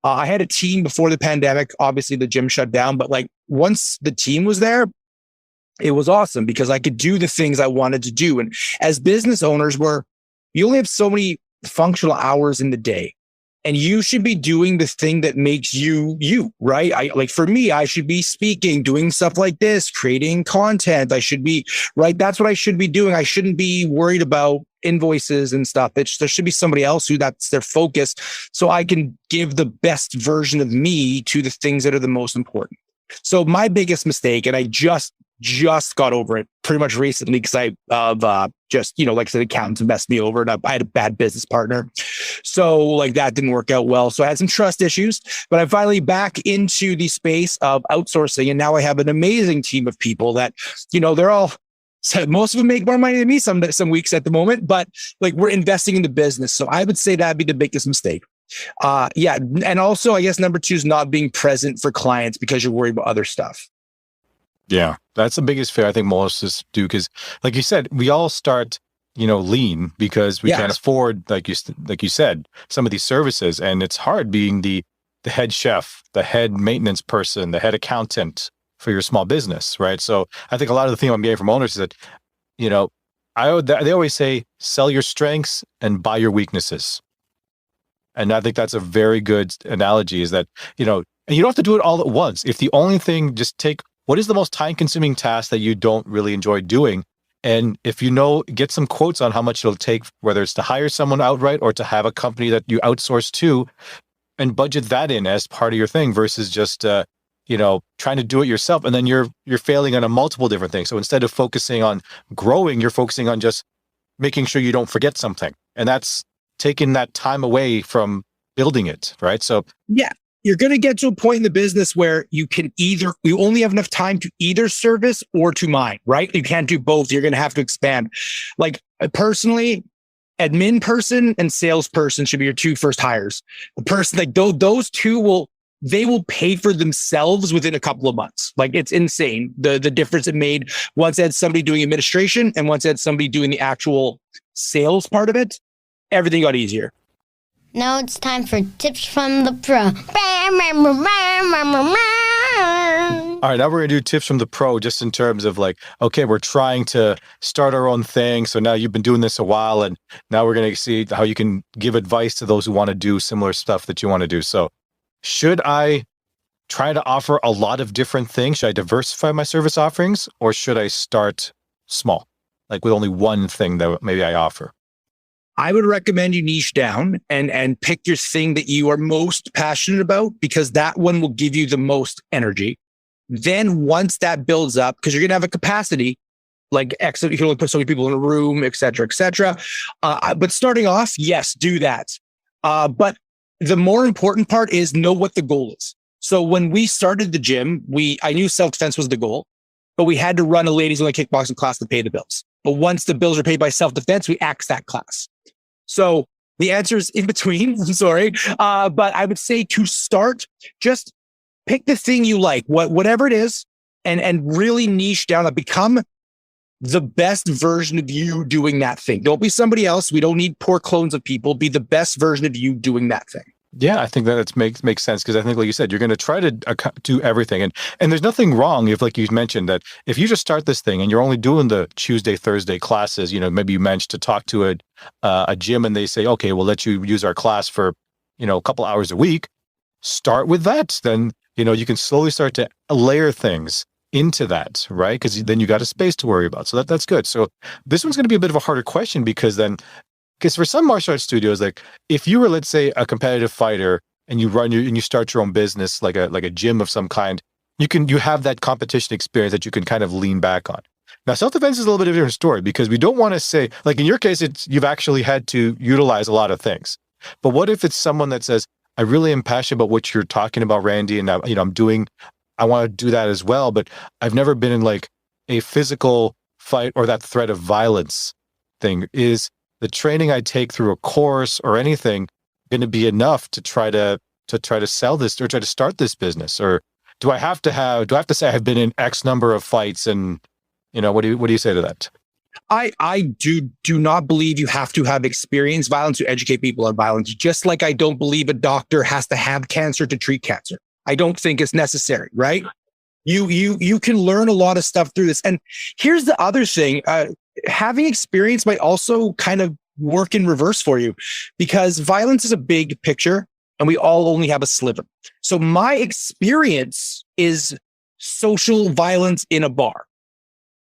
I had a team before the pandemic. Obviously the gym shut down, but like once the team was there, it was awesome because I could do the things I wanted to do. And as business owners, you only have so many functional hours in the day. And you should be doing the thing that makes you, right? For me, I should be speaking, doing stuff like this, creating content. I should be, right? That's what I should be doing. I shouldn't be worried about invoices and stuff. There should be somebody else who that's their focus. So I can give the best version of me to the things that are the most important. So my biggest mistake, and I just got over it pretty much recently because like I said, accountants have messed me over, and I had a bad business partner. So like that didn't work out well. So I had some trust issues, but I'm finally back into the space of outsourcing. And now I have an amazing team of people that, they're all, most of them make more money than me some weeks at the moment, but like we're investing in the business. So I would say that'd be the biggest mistake. And also I guess number 2 is not being present for clients because you're worried about other stuff. Yeah, that's the biggest fear I think most of us do, because like you said, we all start lean because we can't afford, like you said, some of these services. And it's hard being the head chef, the head maintenance person, the head accountant for your small business, right? So I think a lot of the thing I'm getting from owners is that, they always say, sell your strengths and buy your weaknesses. And I think that's a very good analogy, is that, and you don't have to do it all at once. If the only thing, just take what is the most time consuming task that you don't really enjoy doing. And if get some quotes on how much it'll take, whether it's to hire someone outright or to have a company that you outsource to, and budget that in as part of your thing versus just, trying to do it yourself. And then you're failing on a multiple different things. So instead of focusing on growing, you're focusing on just making sure you don't forget something. And that's taking that time away from building it, right? So yeah, you're going to get to a point in the business where you only have enough time to either service or to mine, right? You can't do both. You're going to have to expand. Like personally, admin person and salesperson should be your two first hires. The person, like those two will pay for themselves within a couple of months. Like it's insane. The difference it made once I had somebody doing administration and once I had somebody doing the actual sales part of it. Everything got easier. Now it's time for tips from the pro. All right, now we're going to do tips from the pro, just in terms of like, okay, we're trying to start our own thing. So now you've been doing this a while, and now we're going to see how you can give advice to those who want to do similar stuff that you want to do. So should I try to offer a lot of different things? Should I diversify my service offerings, or should I start small, like with only one thing that maybe I offer? I would recommend you niche down and pick your thing that you are most passionate about, because that one will give you the most energy. Then once that builds up, because you're going to have a capacity, like X, you can only put so many people in a room, et cetera, et cetera. But starting off, yes, do that. But the more important part is know what the goal is. So when we started the gym, I knew self-defense was the goal, but we had to run a ladies only kickboxing class to pay the bills. But once the bills are paid by self-defense, we axed that class. So the answer is in between. I'm sorry. But I would say to start, just pick the thing you like, whatever it is, and really niche down and become the best version of you doing that thing. Don't be somebody else. We don't need poor clones of people. Be the best version of you doing that thing. Yeah, I think that makes sense, because I think, like you said, you're going to try to do everything. And there's nothing wrong if, like you mentioned, that if you just start this thing and you're only doing the Tuesday, Thursday classes, maybe you managed to talk to a gym and they say, okay, we'll let you use our class for, a couple hours a week. Start with that. Then, you can slowly start to layer things into that, right? Because then you got a space to worry about. So that's good. So this one's going to be a bit of a harder question, because for some martial arts studios, like if you were, let's say, a competitive fighter and you start your own business, like a gym of some kind, you have that competition experience that you can kind of lean back on. Now, self-defense is a little bit of a different story, because we don't want to say, like in your case, you've actually had to utilize a lot of things. But what if it's someone that says, I really am passionate about what you're talking about, Randy, and I want to do that as well, but I've never been in like a physical fight or that threat of violence thing. Is the training I take through a course or anything going to be enough to try to sell this or try to start this business? Or do I have to say I've been in X number of fights? And what do you say to that? I do not believe you have to have experienced violence to educate people on violence. Just like I don't believe a doctor has to have cancer to treat cancer. I don't think it's necessary, right? You can learn a lot of stuff through this. And here's the other thing. Having experience might also kind of work in reverse for you, because violence is a big picture and we all only have a sliver. So my experience is social violence in a bar.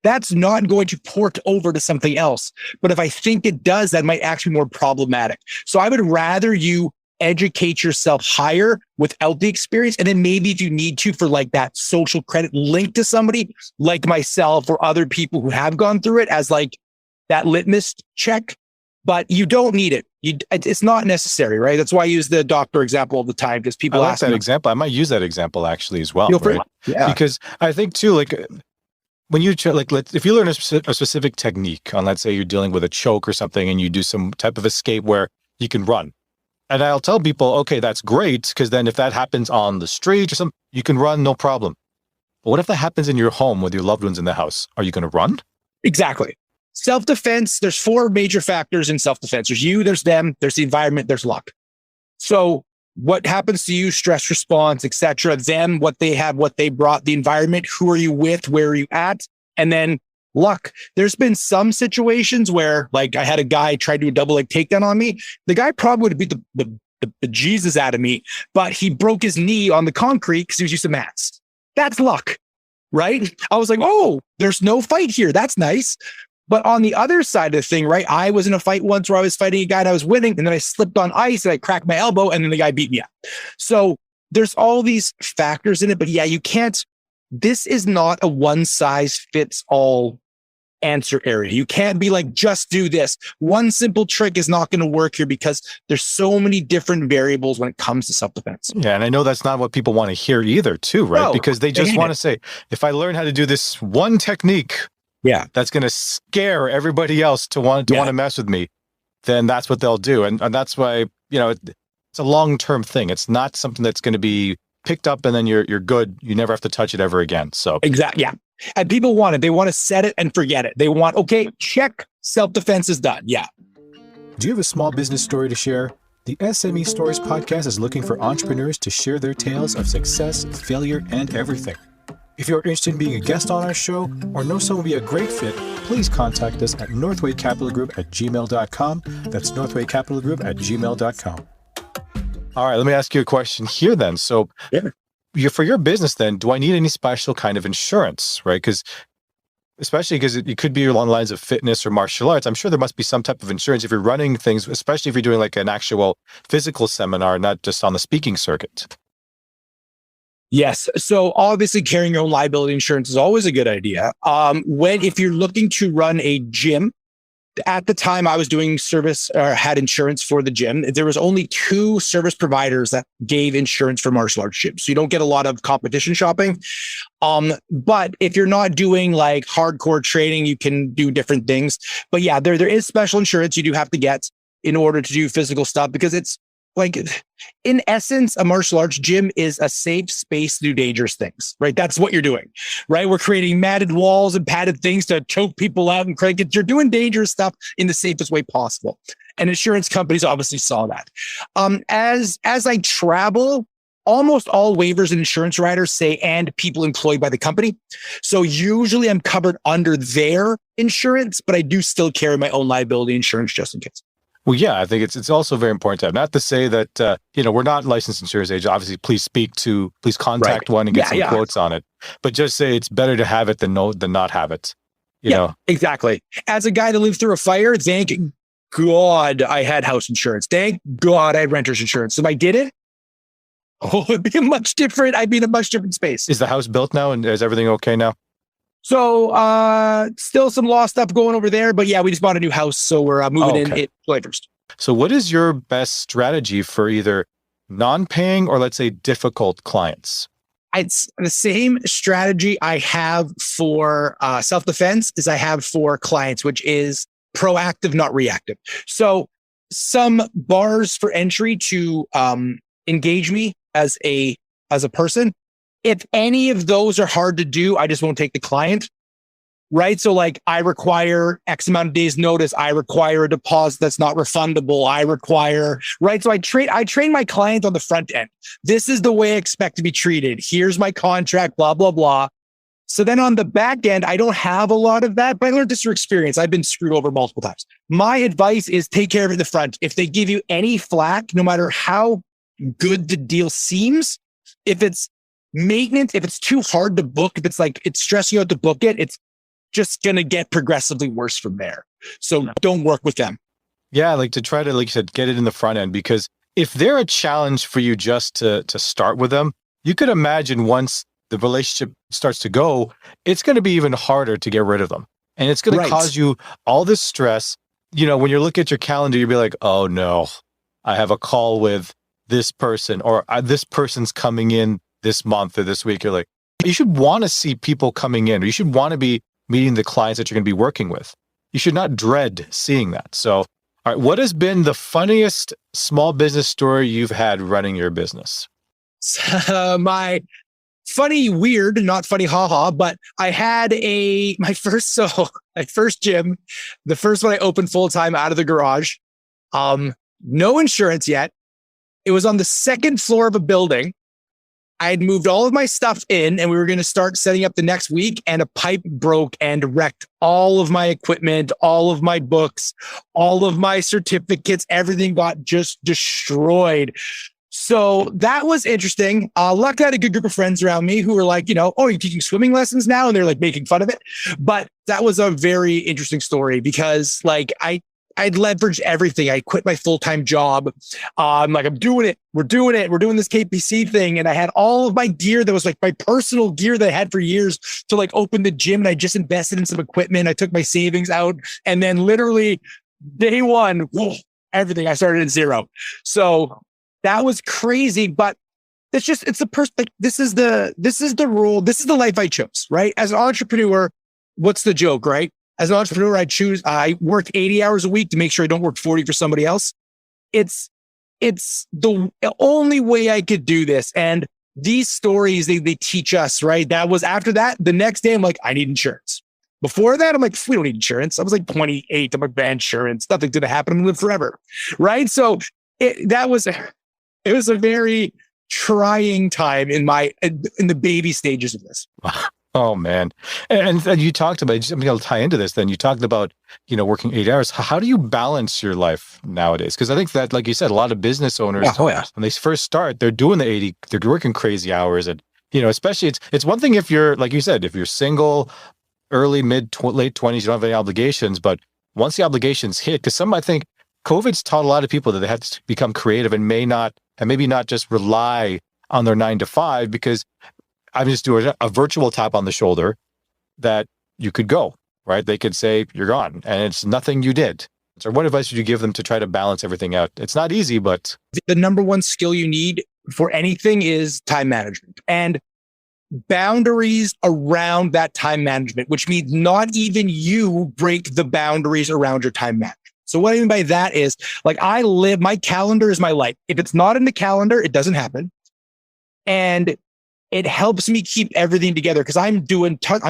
That's not going to port over to something else. But if I think it does, that might actually be more problematic. So I would rather you educate yourself higher without the experience. And then maybe if you need to, for like that social credit linked to somebody like myself or other people who have gone through it as like that litmus check, but you don't need it. It's not necessary, right? That's why I use the doctor example all the time, because people ask that example. I might use that example actually as well, right? Yeah. Because I think too, like when you if you learn a specific technique on, let's say you're dealing with a choke or something, and you do some type of escape where you can run. And I'll tell people, okay, that's great, because then if that happens on the street or something, you can run, no problem. But what if that happens in your home with your loved ones in the house? Are you going to run? Exactly. self-defense, there's four major factors in self-defense. There's you, there's them, there's the environment, there's luck. So what happens to you, stress response, etc. Them, what they have, what they brought, the environment, who are you with, where are you at? And then luck. There's been some situations where, like, I had a guy try to do a double leg takedown on me. The guy probably would have beat the Jesus out of me, but he broke his knee on the concrete because he was used to mats. That's luck, right? I was like, oh, there's no fight here. That's nice. But on the other side of the thing, right? I was in a fight once where I was fighting a guy and I was winning, and then I slipped on ice and I cracked my elbow, and then the guy beat me up. So there's all these factors in it, but yeah, you can't, this is not a one size fits all answer area. You can't be like, just do this. One simple trick is not going to work here because there's so many different variables when it comes to self-defense. Yeah. And I know that's not what people want to hear either too, right? No, because they just want to say, if I learn how to do this one technique, yeah, that's going to scare everybody else to want to mess with me, then that's what they'll do. And that's why, it's a long-term thing. It's not something that's going to be picked up and then you're good. You never have to touch it ever again. So exactly. Yeah. And people want it. They want to set it and forget it. They want, okay, check, self-defense is done. Yeah. Do you have a small business story to share? The S.M.E Stories podcast is looking for entrepreneurs to share their tales of success, failure, and everything. If you're interested in being a guest on our show or know someone would be a great fit, please contact us at northwaycapitalgroup@gmail.com. That's northwaycapitalgroup@gmail.com. All right, let me ask you a question here then. So for your business then, do I need any special kind of insurance, right? Especially because it could be along the lines of fitness or martial arts. I'm sure there must be some type of insurance if you're running things, especially if you're doing like an actual physical seminar, not just on the speaking circuit. Yes. So obviously carrying your own liability insurance is always a good idea. If you're looking to run a gym, at the time I was doing service or had insurance for the gym, there was only 2 service providers that gave insurance for martial arts gyms. So you don't get a lot of competition shopping. But if you're not doing like hardcore training, you can do different things. But yeah, there is special insurance you do have to get in order to do physical stuff, because it's like, in essence, a martial arts gym is a safe space to do dangerous things, right? That's what you're doing, right? We're creating matted walls and padded things to choke people out and crank it. You're doing dangerous stuff in the safest way possible. And insurance companies obviously saw that. As I travel, almost all waivers and insurance riders say, and people employed by the company. So usually I'm covered under their insurance, but I do still carry my own liability insurance just in case. Well, yeah, I think it's also very important to have. Not to say that, we're not licensed insurance agents. Obviously, please contact one and get some quotes on it. But just say it's better to have it than not have it. You know? Exactly. As a guy that lived through a fire, thank God I had house insurance. Thank God I had renter's insurance. So if I did it, it'd be I'd be in a much different space. Is the house built now and is everything okay now? So, still some law stuff going over there, but yeah, we just bought a new house. So we're moving in July 1st. So what is your best strategy for either non-paying or, let's say, difficult clients? It's the same strategy I have for self-defense as I have for clients, which is proactive, not reactive. So some bars for entry to engage me as a person. If any of those are hard to do, I just won't take the client, right? So like, I require X amount of days notice. I require a deposit that's not refundable. Right? So I train my client on the front end. This is the way I expect to be treated. Here's my contract, blah, blah, blah. So then on the back end, I don't have a lot of that, but I learned this through experience. I've been screwed over multiple times. My advice is take care of it in the front. If they give you any flack, no matter how good the deal seems, if it's maintenance, if it's too hard to book, if it's like it's stressing you out to book it, it's just going to get progressively worse from there. So don't work with them. Yeah, like to try to, like you said, get it in the front end, because if they're a challenge for you just to start with them, you could imagine once the relationship starts to go, it's going to be even harder to get rid of them. And it's going to cause you all this stress. When you look at your calendar, you'll be like, oh no, I have a call with this person, or this person's coming in this month or this week. You're like, you should want to see people coming in, or you should want to be meeting the clients that you're going to be working with. You should not dread seeing that. So, all right, what has been the funniest small business story you've had running your business? My funny, weird, not funny, haha, but I had my first gym, the first one I opened full time out of the garage. No insurance yet. It was on the second floor of a building. I had moved all of my stuff in and we were going to start setting up the next week, and a pipe broke and wrecked all of my equipment, all of my books, all of my certificates. Everything got just destroyed. So that was interesting. Luckily, I had a good group of friends around me who were like, oh, you're teaching swimming lessons now? And they're like making fun of it. But that was a very interesting story because like I'd leveraged everything. I quit my full-time job. I'm doing it. We're doing it. We're doing this KPC thing. And I had all of my gear that was like my personal gear that I had for years to like open the gym. And I just invested in some equipment. I took my savings out. And then literally day one, everything, I started at zero. So that was crazy. But it's the person. Like, this is the rule. This is the life I chose, right? As an entrepreneur, what's the joke, right? As an entrepreneur, I work 80 hours a week to make sure I don't work 40 for somebody else. It's the only way I could do this. And these stories, they teach us, right? That was after that, the next day, I'm like, I need insurance. Before that, I'm like, we don't need insurance. I was like 28. I'm like, bad insurance. Nothing's going to happen. I'm going to live forever. Right. So it was a very trying time in the baby stages of this. Oh, man. And you talked about, I'm going to tie into this then, you talked about, working 8 hours. How do you balance your life nowadays? Because I think that, like you said, a lot of business owners, when they first start, they're doing they're working crazy hours. And, especially it's one thing if you're, like you said, if you're single, early, late 20s, you don't have any obligations. But once the obligations hit, because I think COVID's taught a lot of people that they have to become creative and maybe not just rely on their 9 to 5, because I'm just doing a virtual tap on the shoulder that you could go, right? They could say, you're gone, and it's nothing you did. So what advice would you give them to try to balance everything out? It's not easy, but... The number one skill you need for anything is time management and boundaries around that time management, which means not even you break the boundaries around your time management. So what I mean by that is, like, my calendar is my life. If it's not in the calendar, it doesn't happen. And it helps me keep everything together because I'm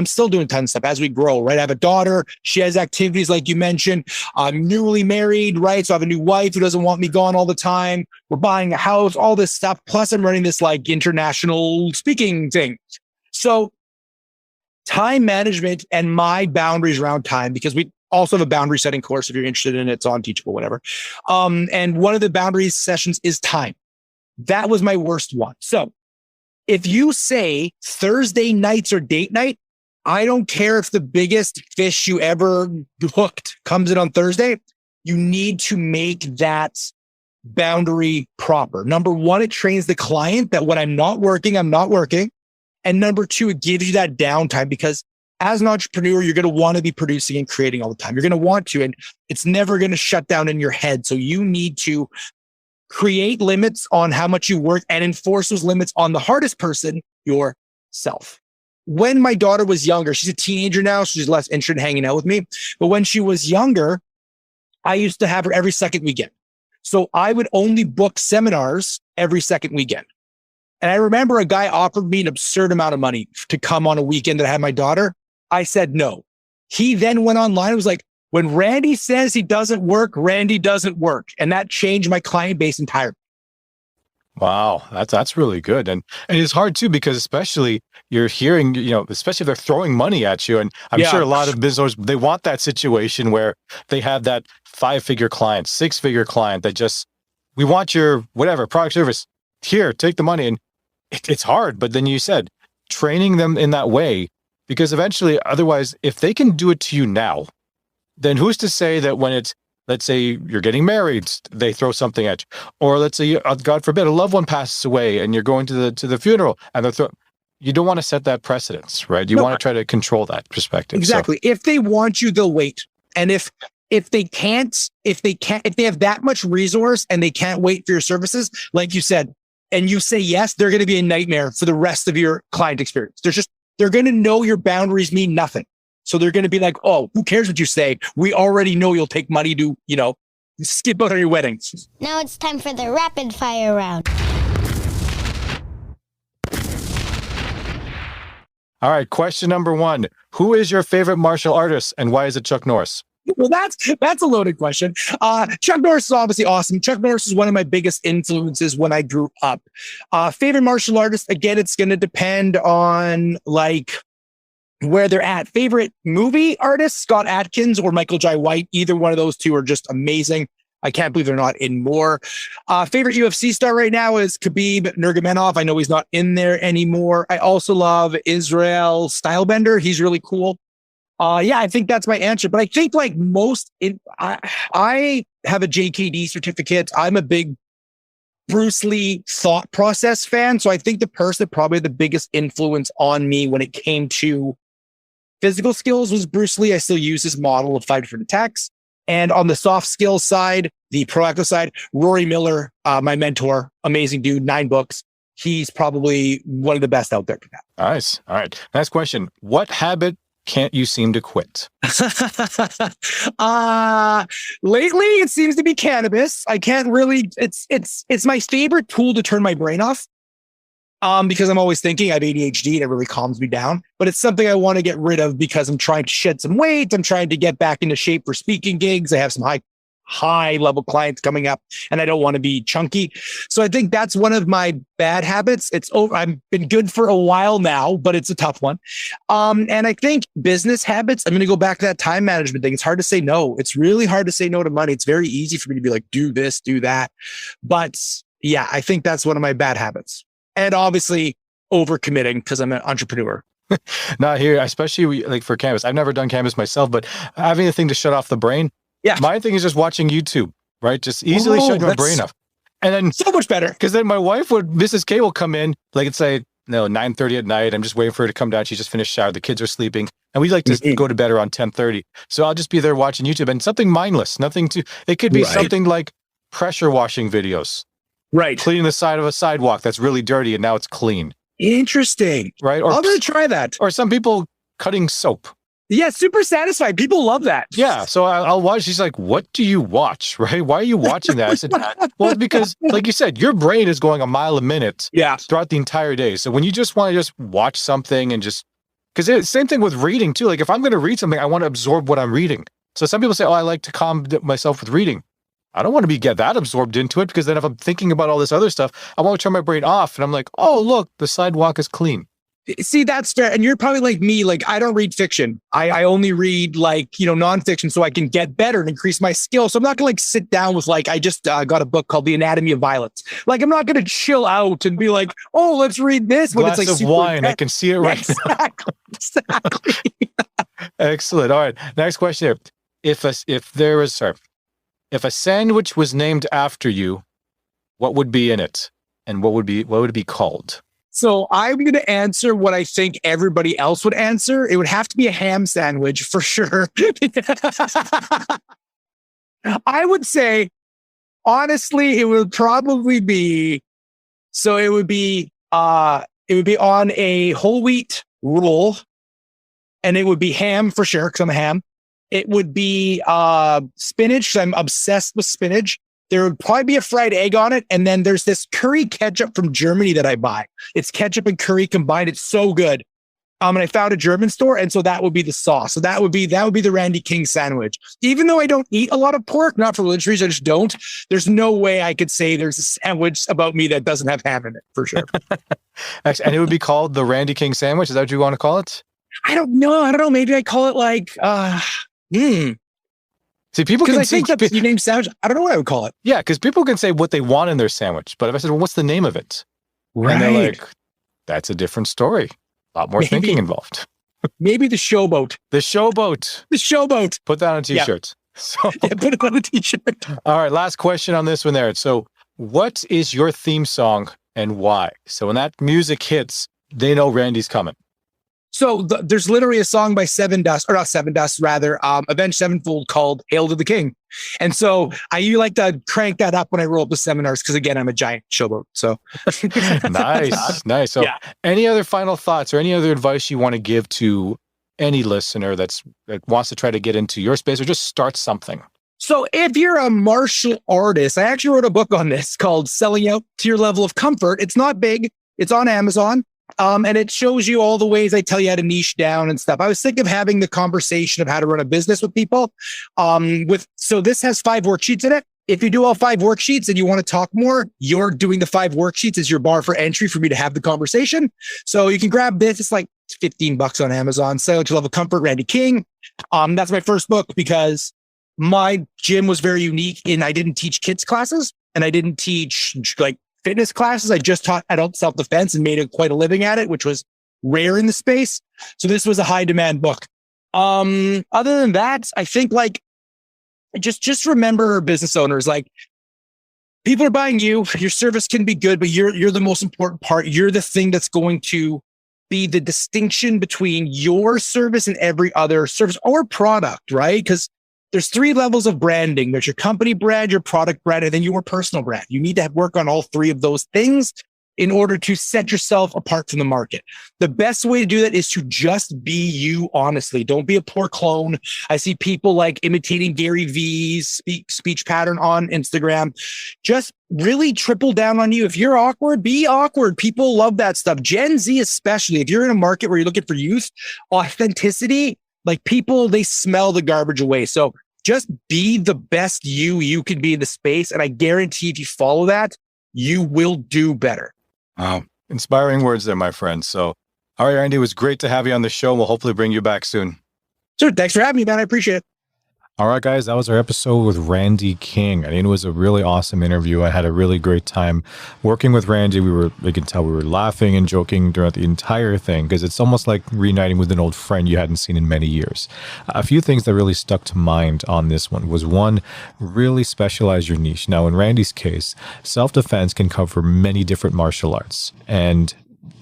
still doing tons of stuff as we grow, right? I have a daughter. She has activities like you mentioned. I'm newly married, right? So I have a new wife who doesn't want me gone all the time. We're buying a house, all this stuff. Plus I'm running this like international speaking thing. So time management and my boundaries around time, because we also have a boundary setting course. If you're interested in it, it's on Teachable, whatever. And one of the boundaries sessions is time. That was my worst one. So if you say Thursday nights are date night, I don't care if the biggest fish you ever hooked comes in on Thursday. You need to make that boundary proper. Number one, it trains the client that when I'm not working, I'm not working. And number two, it gives you that downtime because as an entrepreneur, you're going to want to be producing and creating all the time. You're going to want to, and it's never going to shut down in your head. So you need to create limits on how much you work and enforce those limits on the hardest person, yourself. When my daughter was younger, she's a teenager now, so she's less interested in hanging out with me. But when she was younger, I used to have her every second weekend. So I would only book seminars every second weekend. And I remember a guy offered me an absurd amount of money to come on a weekend that I had my daughter. I said no. He then went online and was like, when Randy says he doesn't work, Randy doesn't work. And that changed my client base entirely. Wow, that's really good. And it's hard too, because especially you're hearing, especially if they're throwing money at you. And I'm sure a lot of business owners, they want that situation where they have that 5-figure client, 6-figure client that just, we want your whatever product service here, take the money. And it's hard. But then you said training them in that way, because eventually, otherwise, if they can do it to you now, then who's to say that when it's, let's say you're getting married, they throw something at you, or let's say, God forbid, a loved one passes away and you're going to the funeral and they're you don't want to set that precedence, right? You want to try to control that perspective. Exactly. So, if they want you, they'll wait. And if they have that much resource and they can't wait for your services, like you said, and you say yes, they're going to be a nightmare for the rest of your client experience. They're going to know your boundaries mean nothing. So they're going to be like, oh, who cares what you say? We already know you'll take money to, skip out on your weddings. Now it's time for the rapid fire round. All right, question number 1. Who is your favorite martial artist and why is it Chuck Norris? Well, that's a loaded question. Chuck Norris is obviously awesome. Chuck Norris is one of my biggest influences when I grew up. Favorite martial artist, again, it's going to depend on like where they're at. Favorite movie artist, Scott Adkins or Michael Jai White. Either one of those two are just amazing. I can't believe they're not in more. Favorite UFC star right now is Khabib Nurmagomedov. I know he's not in there anymore. I also love Israel Stylebender. He's really cool. Yeah, I think that's my answer. But I think like I have a JKD certificate. I'm a big Bruce Lee thought process fan. So I think the person probably the biggest influence on me when it came to physical skills was Bruce Lee. I still use his model of 5 different attacks. And on the soft skills side, the proactive side, Rory Miller, my mentor, amazing dude, 9 books. He's probably one of the best out there for that. Nice. All right. Next question. What habit can't you seem to quit? Lately it seems to be cannabis. I can't really, it's my favorite tool to turn my brain off. Because I'm always thinking. I have ADHD and it really calms me down, but it's something I want to get rid of because I'm trying to shed some weight. I'm trying to get back into shape for speaking gigs. I have some high level clients coming up and I don't want to be chunky. So I think that's one of my bad habits. It's over. I've been good for a while now, but it's a tough one. And I think business habits, I'm going to go back to that time management thing. It's hard to say no. It's really hard to say no to money. It's very easy for me to be like, do this, do that. But yeah, I think that's one of my bad habits. And obviously overcommitting because I'm an entrepreneur. Not here, especially like for cannabis. I've never done cannabis myself, but having a thing to shut off the brain. Yeah. My thing is just watching YouTube, right? Just easily shutting my brain off. And then so much better. Because then my wife Mrs. K will come in, like it's like, 9:30 at night. I'm just waiting for her to come down. She just finished shower. The kids are sleeping. And we like to go to bed around 10:30. So I'll just be there watching YouTube and something mindless, it could be something like pressure washing videos. Right. Cleaning the side of a sidewalk that's really dirty and now it's clean. Interesting. Right? Or I'm going to try that. Or some people cutting soap. Yeah, super satisfied. People love that. Yeah. So I'll watch. She's like, what do you watch? Right? Why are you watching that? I said, well, because like you said, your brain is going a mile a minute throughout the entire day. So when you just want to just watch something and just, because it's same thing with reading too. Like if I'm going to read something, I want to absorb what I'm reading. So some people say, oh, I like to calm myself with reading. I don't want to get that absorbed into it because then if I'm thinking about all this other stuff, I want to turn my brain off and I'm like, oh, look, the sidewalk is clean. See, that's fair. And you're probably like me, like I don't read fiction. I only read like, nonfiction so I can get better and increase my skills. So I'm not going to like sit down with like, I just got a book called The Anatomy of Violence. Like, I'm not going to chill out and be like, oh, let's read this. When it's like super wine. I can see it right now. Exactly. Excellent. All right. Next question here. If a sandwich was named after you, what would be in it? And what would it be called? So I'm going to answer what I think everybody else would answer. It would have to be a ham sandwich for sure. I would say, honestly, it would probably be, it would be on a whole wheat roll and it would be ham for sure. Cause I'm a ham. It would be spinach. I'm obsessed with spinach. There would probably be a fried egg on it. And then there's this curry ketchup from Germany that I buy. It's ketchup and curry combined. It's so good. And I found a German store. And so that would be the sauce. So that would be the Randy King sandwich. Even though I don't eat a lot of pork, not for religious reasons, I just don't. There's no way I could say there's a sandwich about me that doesn't have ham in it for sure. And it would be called the Randy King sandwich. Is that what you want to call it? I don't know. Maybe I call it like, See, people can I think that's your name sandwich. I don't know what I would call it. Yeah, because people can say what they want in their sandwich. But if I said, well, what's the name of it? Right. And they're like, that's a different story. A lot more thinking involved. Maybe the showboat. The showboat. The showboat. Put that on a t-shirt. Yeah. So, put it on a t-shirt. All right, last question on this one there. So what is your theme song and why? So when that music hits, they know Randy's coming. So there's literally a song by Avenged Sevenfold called Hail to the King. And so I like to crank that up when I roll up the seminars because, again, I'm a giant showboat. So nice. So any other final thoughts or any other advice you want to give to any listener that wants to try to get into your space or just start something? So if you're a martial artist, I actually wrote a book on this called Selling Out to Your Level of Comfort. It's not big. It's on Amazon. And it shows you all the ways I tell you how to niche down and stuff. I was thinking of having the conversation of how to run a business with people. So this has 5 worksheets in it. If you do all 5 worksheets and you want to talk more, you're doing the 5 worksheets as your bar for entry for me to have the conversation. So you can grab this. It's like $15 on Amazon. Silent to Love of Comfort, Randy King. That's my first book because my gym was very unique in I didn't teach kids classes and I didn't teach like fitness classes. I just taught adult self-defense and made quite a living at it, which was rare in the space. So this was a high demand book. Other than that, I think like, just remember business owners, like people are buying you, your service can be good, but you're the most important part. You're the thing that's going to be the distinction between your service and every other service or product, right? Because there's 3 levels of branding. There's your company brand, your product brand, and then your personal brand. You need to work on all 3 of those things in order to set yourself apart from the market. The best way to do that is to just be you, honestly. Don't be a poor clone. I see people like imitating Gary V's speech pattern on Instagram. Just really triple down on you. If you're awkward, be awkward. People love that stuff. Gen Z especially. If you're in a market where you're looking for youth, authenticity, like people, they smell the garbage away. So just be the best you can be in the space. And I guarantee if you follow that, you will do better. Wow. Inspiring words there, my friend. So, all right, Randy, it was great to have you on the show. We'll hopefully bring you back soon. Sure. Thanks for having me, man. I appreciate it. All right, guys, that was our episode with Randy King. I mean, it was a really awesome interview. I had a really great time working with Randy. You can tell we were laughing and joking throughout the entire thing because it's almost like reuniting with an old friend you hadn't seen in many years. A few things that really stuck to mind on this one was, one, really specialize your niche. Now, in Randy's case, self-defense can cover many different martial arts. And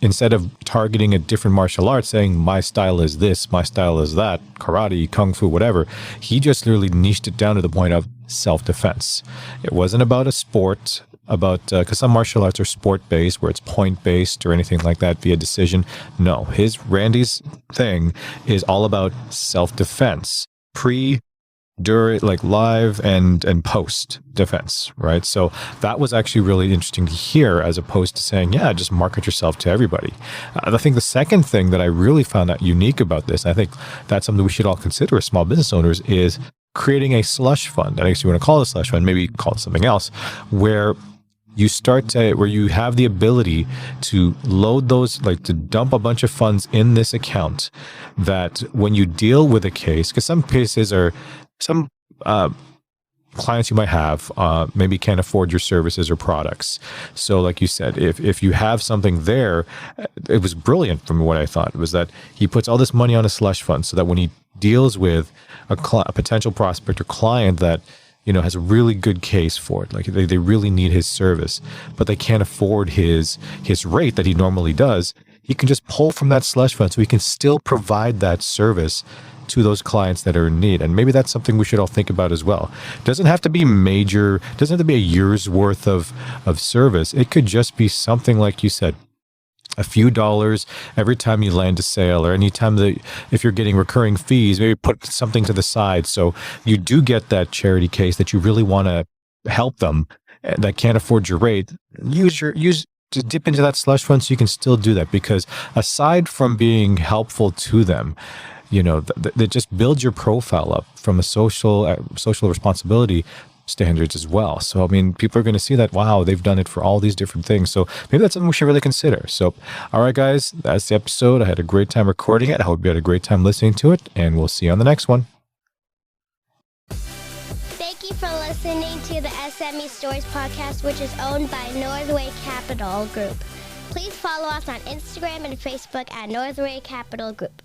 instead of targeting a different martial art, saying my style is this, my style is that, karate, kung fu, whatever, he just literally niched it down to the point of self-defense. It wasn't about a sport, because some martial arts are sport-based, where it's point-based or anything like that via decision. No, Randy's thing is all about self-defense, during, like, live and post defense, right? So that was actually really interesting to hear, as opposed to saying, yeah, just market yourself to everybody. I think the second thing that I really found out unique about this, and I think that's something we should all consider as small business owners, is creating a slush fund. I guess you want to call it a slush fund, maybe call it something else, where you have the ability to load those, like to dump a bunch of funds in this account, that when you deal with a case, because some cases are, some clients you might have maybe can't afford your services or products. So like you said, if you have something there, it was brilliant from what I thought, was that he puts all this money on a slush fund so that when he deals with a potential prospect or client that, you know, has a really good case for it, like they really need his service, but they can't afford his rate that he normally does, he can just pull from that slush fund so he can still provide that service to those clients that are in need. And maybe that's something we should all think about as well. It doesn't have to be major, doesn't have to be a year's worth of service. It could just be something like you said, a few dollars every time you land a sale, or anytime that if you're getting recurring fees, maybe put something to the side. So you do get that charity case that you really want to help them that can't afford your rate. Use to dip into that slush fund so you can still do that, because aside from being helpful to them, you know, that just builds your profile up from a social responsibility standards as well. So, I mean, people are going to see that, wow, they've done it for all these different things. So maybe that's something we should really consider. So, all right, guys, that's the episode. I had a great time recording it. I hope you had a great time listening to it, and we'll see you on the next one. Thank you for listening to the S.M.E Stories podcast, which is owned by Northway Capital Group. Please follow us on Instagram and Facebook at Northway Capital Group.